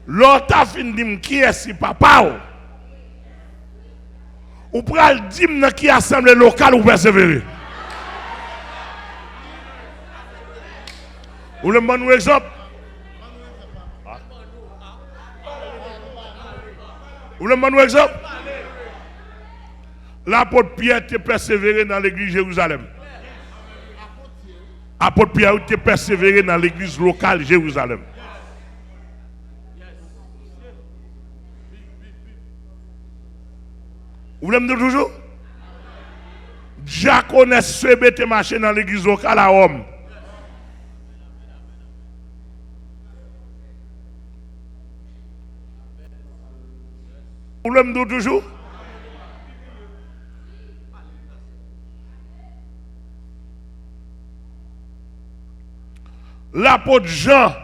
L'autre a fini de dire qui est si papa. Ou pral dire qui assemblée locale ou persévérer. Vous voulez me donner un exemple? Vous voulez me donner un exemple? L'apôtre Pierre était persévéré dans l'église Jérusalem. L'apôtre Pierre était persévéré dans l'église locale Jérusalem. Vous voulez me dire toujours? Diaconesse Sebé était marché dans l'église locale à Rome. Vous l'aimez toujours? L'apôtre Jean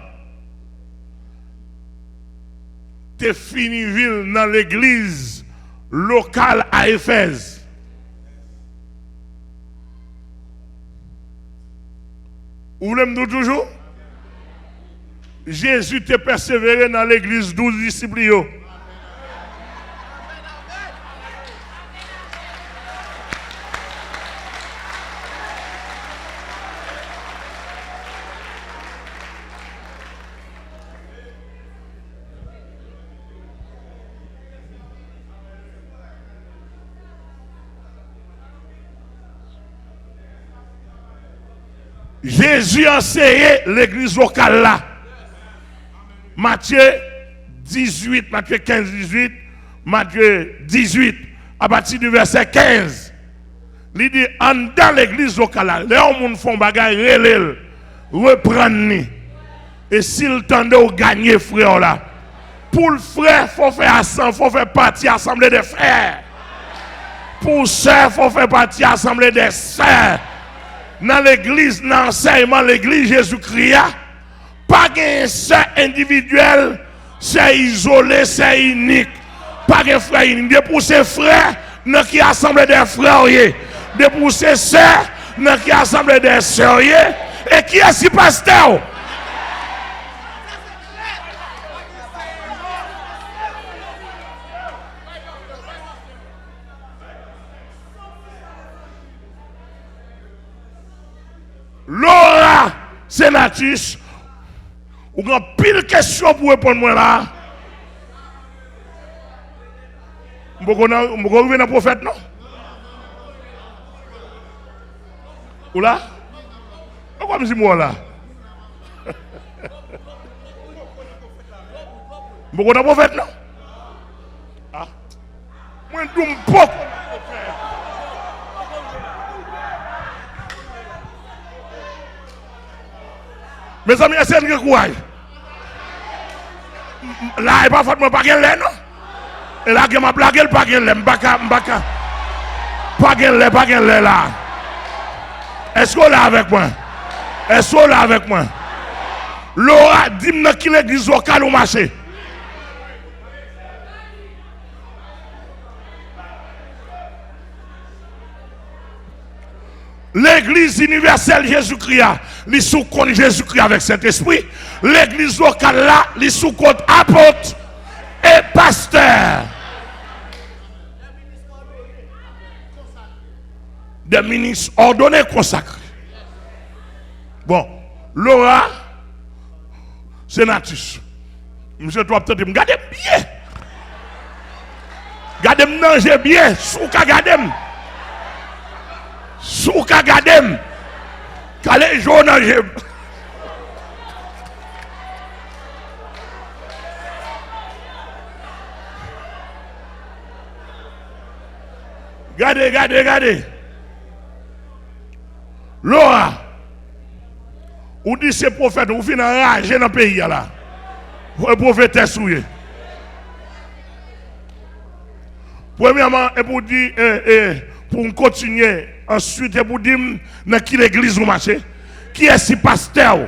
te fini ville dans l'église locale à Éphèse. Vous l'aimez toujours? Jésus te persévéré dans l'église 12 disciples. Jésus a enseigné l'église locale là. Matthieu 18, Matthieu 15, 18, Matthieu 18, à partir du verset 15. Il dit, dans l'église locale là, les gens font bagaille, reprendre. Et s'il tendait au gagner frère là, pour le frère, il faut faire partie assemblée des frères. Pour sœur, il faut faire partie assemblée des sœurs. Dans l'église, dans l'enseignement, l'église Jésus-Christ, pas de sœur individuel, c'est isolé, c'est unique. Pas de frère unique. De pour ces frères, dans qui assemblée des frères, de pour ces sœurs, dans qui assemblée des sœurs, et qui est si pasteur? Laura Sénatus, ou grand pile question pour répondre moi là. Je vais arriver dans le prophète, non? Ou là? Pourquoi je dis moi là? Je vais dans le prophète, non? Ah? Moi, je ne peux pas. Mes amis, est-ce que vous avez là, il n'y a pas de pas de non? Et là, je m'a blagué, pas de lait, pas de lait là. Est-ce que vous là avec moi? Est-ce que vous là avec moi? Laura, dis-moi qui l'église locale au marché. L'église universelle Jésus-Christ, les sous-compte Jésus-Christ avec cet esprit. L'église locale là, les sous-compte apôtre et pasteur. Des ministres ordonnés consacrés. Bon, Laura, Sénatus. Monsieur, toi, peut-être me garder bien. Gardez-moi manger bien, sous gardez-moi. Sous Kagadem, calé jaune en jeu. Regardez. Laura, ou dit ces prophètes, ou finissez enragé dans le pays là. Vous prophète souillé. Premièrement, et pour dire, pour continuer. Ensuite, vous dites dans qui l'église vous marchez? Qui est ce pasteur?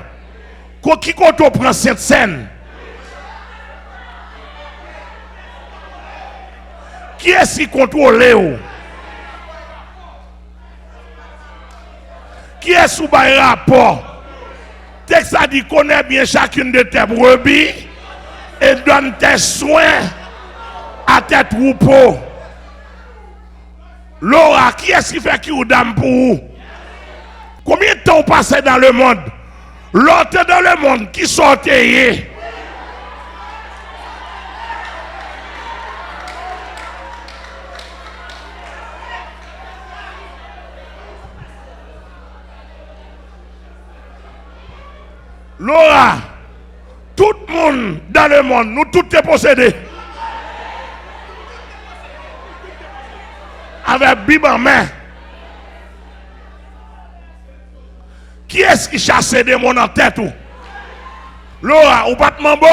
Qui prend cette scène? Qui est ce qui contrôle? Qui est sous le rapport? Texte a dit connaît bien chacune de tes brebis et donne tes soins à tes troupeaux. Laura, qui est-ce qui fait qui ou dame pour vous? Combien de temps passez dans le monde? L'autre dans le monde qui sortait. Laura, tout le monde dans le monde, nous tous les possédés. Avec Bible en main. Qui est-ce qui chasse des démons en tête ou? Laura, ou pas de mambo?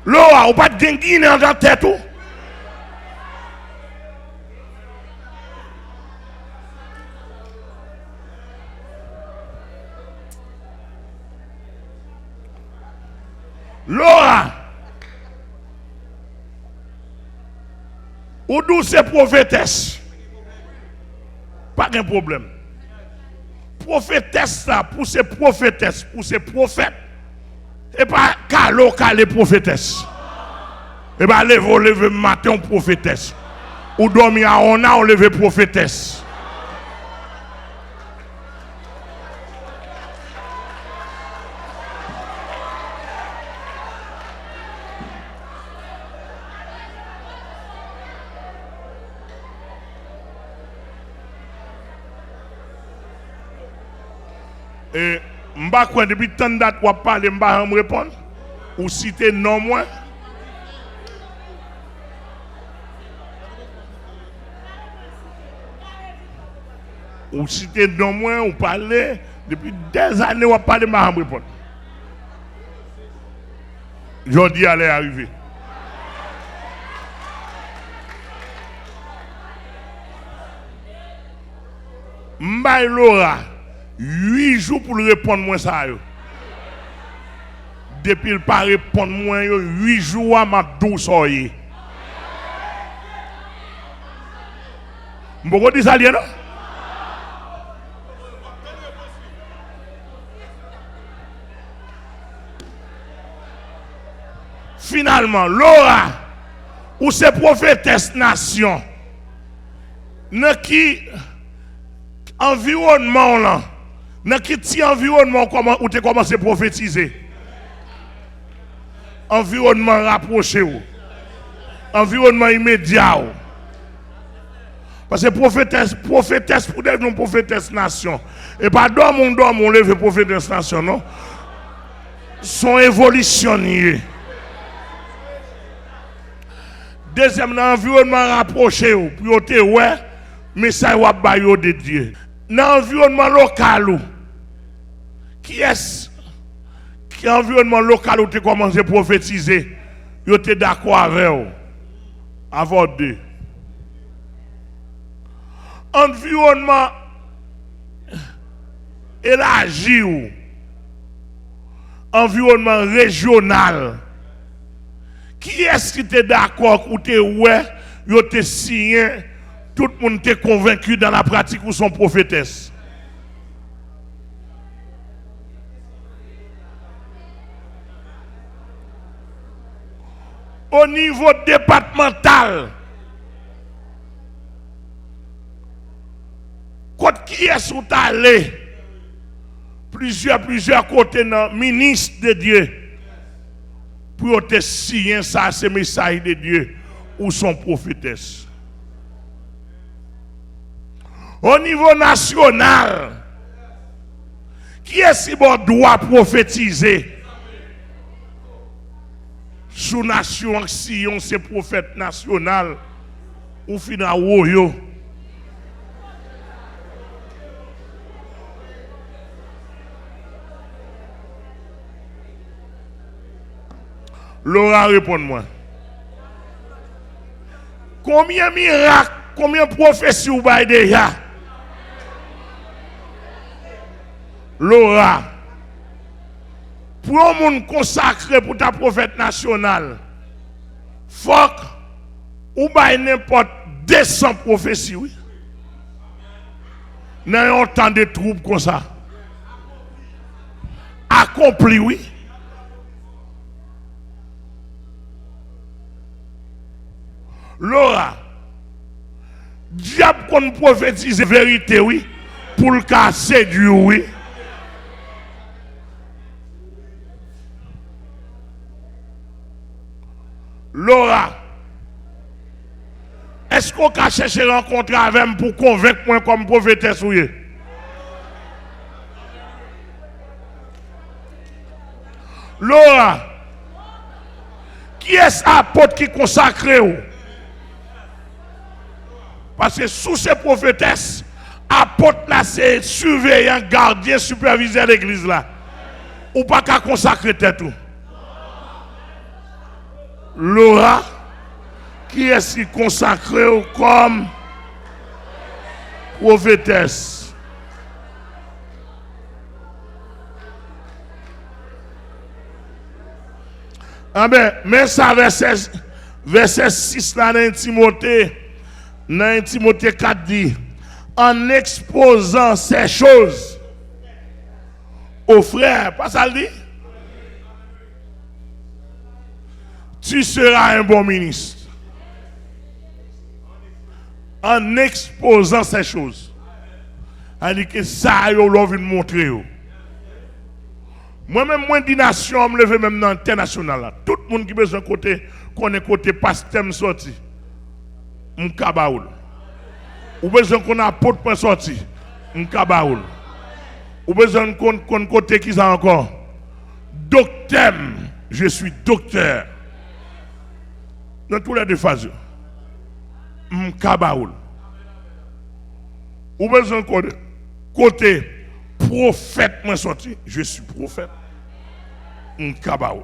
Laura, ou pas de Guinée dans la tête ou? Laura, ou d'où c'est prophétesse? Pas de problème. Prophétesse là, pour ces prophétesses, pour ces prophètes, et pas calo calé prophétesse. Et pas lever matin prophétesse. Ou dormir à on a levé prophétesse. Et m'ba quoi depuis tant de date ou parler m'ba me répondre ou citer non moins. Ou citer non moins ou parler depuis des années ou parler m'ba me répondre. Jodi allait arriver. M'ba Laura 8 jours pour le répondre moi ça yo. Depuis il pas répondre moi yo 8 jours à m'a douce-soyé. M'boko di ça non? Finalement, Laura, ou c'est prophétesse nation, dans qui environnement là, dans qui petit environnement comment ou tu commencé à prophétiser? Environnement rapproché ou, environnement immédiat ou. Parce que prophétesse pour des non prophétesse nation. Et pas d'homme on lève prophétesse nation non. Sont évolutionniers. Deuxième, environnement rapproché ou, pour te ouais, mais ça va bailler de Dieu. Dans l'environnement local, qui est environnement local où tu commences à prophétiser, tu es d'accord avec vous, avant deux. Environnement élargi ou, environnement régional. Qui est-ce qui était d'accord ou te ouais, yo te signé, tout le monde est convaincu dans la pratique ou son prophétesse? Au niveau départemental, quand qui est-ce où allé? Plusieurs côtés dans ministre de Dieu. Pour te signer ça, c'est message de Dieu ou son prophétesse. Au niveau national, qui est-ce qui doit prophétiser? Sous nation, si on c'est prophète national, ou fina woyo. Laura, réponds-moi. Combien de miracles, combien de prophéties vous avez déjà? Laura, pour un monde consacré pour ta prophète national, faut ou bail n'importe 200 prophéties, oui. Dans un temps de troubles comme ça. Accompli, oui. Laura, diable qu'on prophétise vérité, oui, pour le cas séduire, oui. Laura, est-ce qu'on a cherché à rencontrer avec moi pour convaincre moi comme prophétesse, oui? Laura, qui est-ce apôtre qui consacré ou? Parce que sous ces prophétesses, apôtre là, c'est surveillant, gardien, superviseur de l'église là. Ou pas qu'à consacrer tête tout. Laura, qui est-ce qui consacré comme prophétesse? Ah ben, mais ça, verset 6 là dans Timothée 4 dit, en exposant ces choses aux frères, pas ça le dit? Tu seras un bon ministre. En exposant ces choses. Elle dit que ça, yo l'on veut montrer. Moi-même, moi, d'une nation, je me lève même dans l'international. Tout le monde qui besoin côté, qu'on est côté pasteur sorti. M'kabaoul. Ou besoin qu'on apporte pour sorti. M'kabaoul. Ou besoin qu'on côté qui ça encore. Docteur, je suis docteur. Dans tous les deux phases. M'kabaoul. Ou besoin côté prophète moi sorti, je suis prophète. M'kabaoul.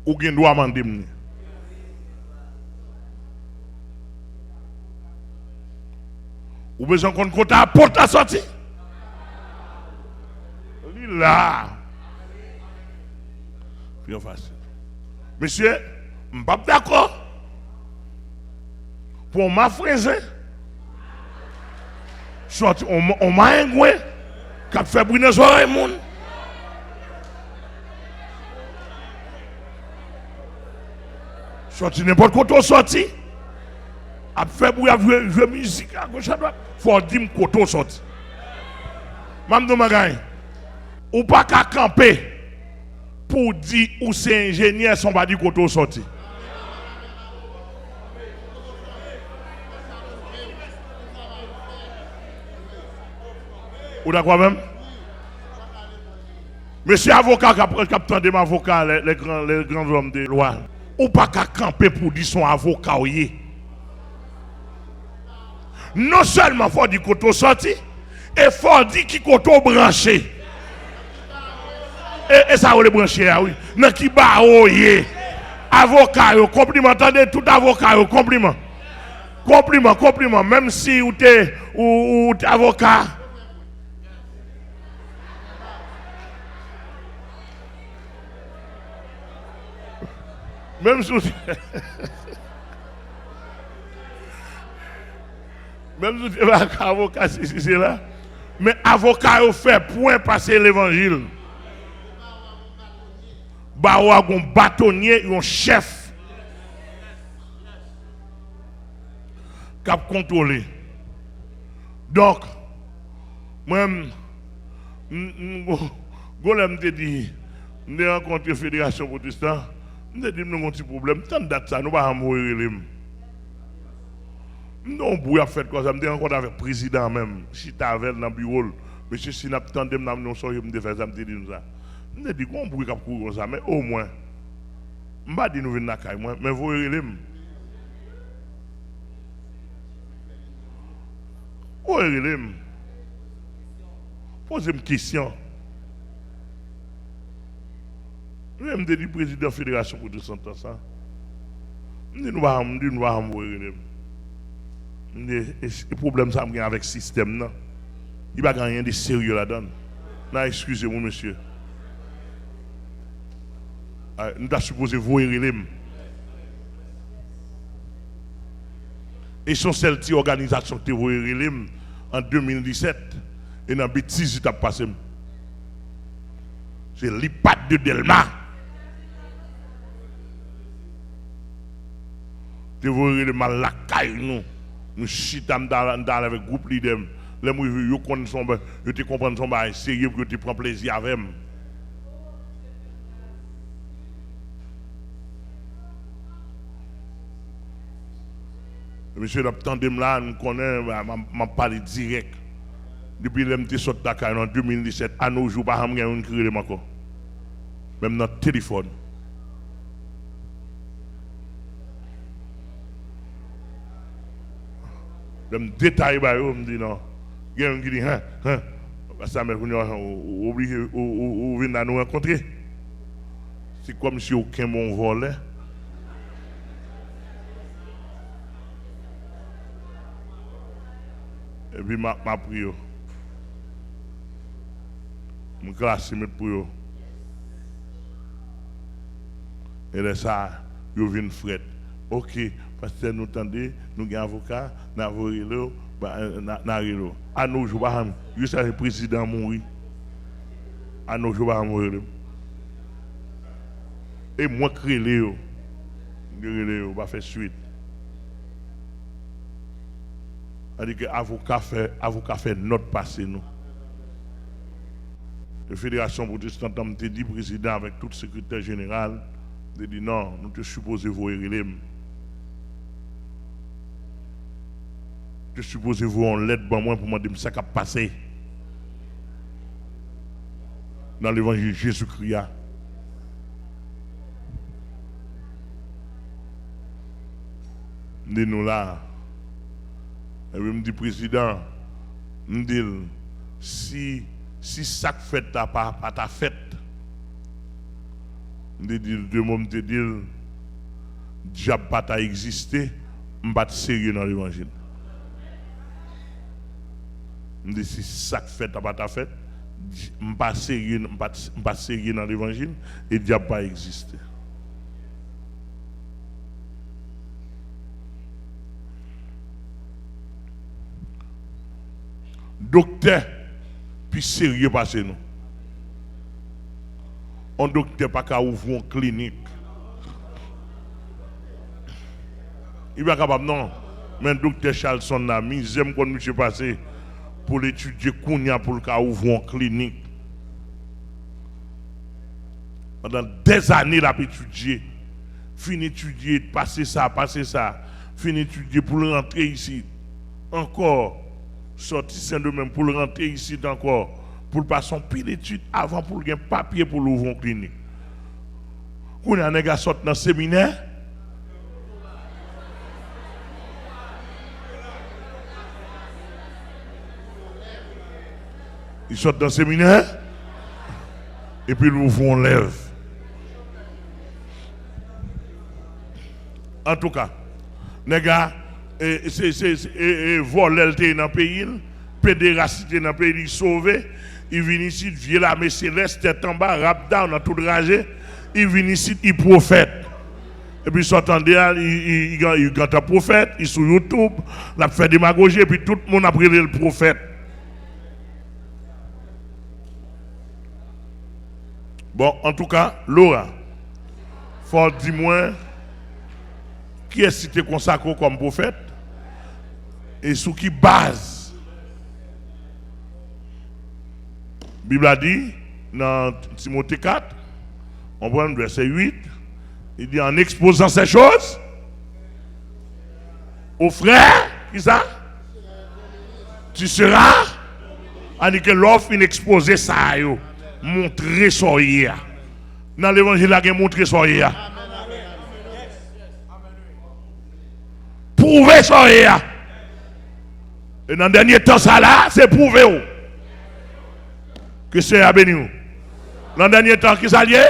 Ou gen doit mander m'ni. Ou besoin qu'on côté apporte la sortie. Là. Bien facile. Monsieur, je ne suis pas d'accord. Pour ma fraise, on m'a un gouin qui a fait brûler les oreilles. Sorti n'importe quoi, on sorti. A fait brûler, a joué musique à gauche à droite. Il faut dire que on sorti. Mme Magaï, ou pas qu'à camper pour dire où c'est ingénieur, son pas dire qu'on sorti. Ou d'accord même? Monsieur avocat qui a de avocat, les grands hommes de loi, ou pas qu'à camper pour dire son avocat. Non seulement il faut dire qu'on sorti, et il faut dire qu'il est branché. Et ça, on le branché, oui. Non, qui bat, avocat, compliment, attendez, tout avocat, compliment. Compliment, même si vous êtes avocat. Même si même si avocat, c'est là. Mais avocat, il fait point passer l'évangile. Bah, ou un bâtonnier, un chef qui a contrôlé. Donc, moi, je dit, je rencontré la Fédération protestante, je dit, nous avons un petit problème, tant de date ça, nous ne pouvons pas mourir. Nous avons fait quoi ça, je me rencontré avec le président même, si tu avais dans le bureau, monsieur Sinap, tant de nous sommes de faire ça, je me dit ça. Je me dis qu'on peut pas courir comme ça, mais au moins, je ne vais pas dire nous venons dans la mais vous voyez, posez une question. Je me dis président de la Fédération pour tout ça. Je me dis nous allons mourir. Le problème ça avec le système, il n'y a pas rien de sérieux là-dedans. Non, excusez-moi, monsieur. Nous sommes supposés voir les. Et sont celles qui organisation qui ont en 2017 et dans bêtise qui a passé. C'est l'IPAD de Delma. Vous voyez le mal la caille nous chitons dans avec groupe leader. Les gens qui comprennent son bail sérieux que tu prends plaisir avec eux. Monsieur l'abtendem là, nous connaissons, je parle direct. Depuis que je suis sorti Dakar en 2017, à nos jours, je n'ai pas créé encore. Même dans le téléphone. Je me détaille, je me dis non. Il y a un qui dit, ça m'a obligé de nous rencontrer. C'est comme si aucun bon volait. Et puis, ma pris. Je classe pour eux. Et là, ça, ils viennent fret. Ok, parce que nous entendons, nous avons un avocat, nous avons un à nos jours, je suis le président mourir. À nos jours, mourir. Et moi, créer, on va faire suite. C'est-à-dire que l'avocat fait notre passé, nous. La Fédération protestante m'a dit, président, avec tout le secrétaire général, de dit non, nous te supposons vous relève. Je suppose vous en l'aide pour moi pour me dire ce qui a passé dans l'évangile Jésus-Christ. Nous là. Et puis me dit président, me dit si ça fait ta pas ta fête. Me dit deux mots me dit diable pas ta existé, m'pas sérieux dans l'évangile. Me dit si ça fait ta pas ta fête, m'pas sérieux dans l'évangile et diable pas existé. Docteur, puis sérieux passé nous. Un docteur pas qu'à ouvrir une clinique. Il va capable non. Mais docteur Charlson n'a mis j'aime quand monsieur passé pour l'étudier Kounia pour qu'à ouvrir une clinique. Pendant des années il a étudié. Fin étudier, passer ça, fin étudier pour rentrer ici. Encore sorti Saint-Domingue pour rentrer ici encore, pour passer son pile d'études avant pour gagner papier pour l'ouvrir une clinique. Quand on a un gars sorti dans le séminaire, il sort dans le séminaire, et puis l'ouvre on lève. En tout cas, les gars, c'est voler dans le pays, pédéracité dans le pays, sauvé. Il vient ici, il vient la mais céleste, tête en bas, rap down, dans tout ragé. Il vient ici, il prophète. Et puis, s'entendait, il gâte un prophète, il sur YouTube, il a fait démagogie, et puis tout le monde a pris le prophète. Bon, en tout cas, Laura, faut dis-moi, qui est cité consacré comme prophète? Et sous qui base? La Bible a dit, dans Timothée 4, on prend le verset 8, il dit en exposant ces choses, aux frères, qui ça? Tu seras, on dit que l'offre inexposée, ça, montrer ça. Dans l'évangile, il a montré ça. Prouver ça. Et dans le dernier temps, ça là, c'est prouver que c'est à béni. Dans le dernier temps, qui ça lié?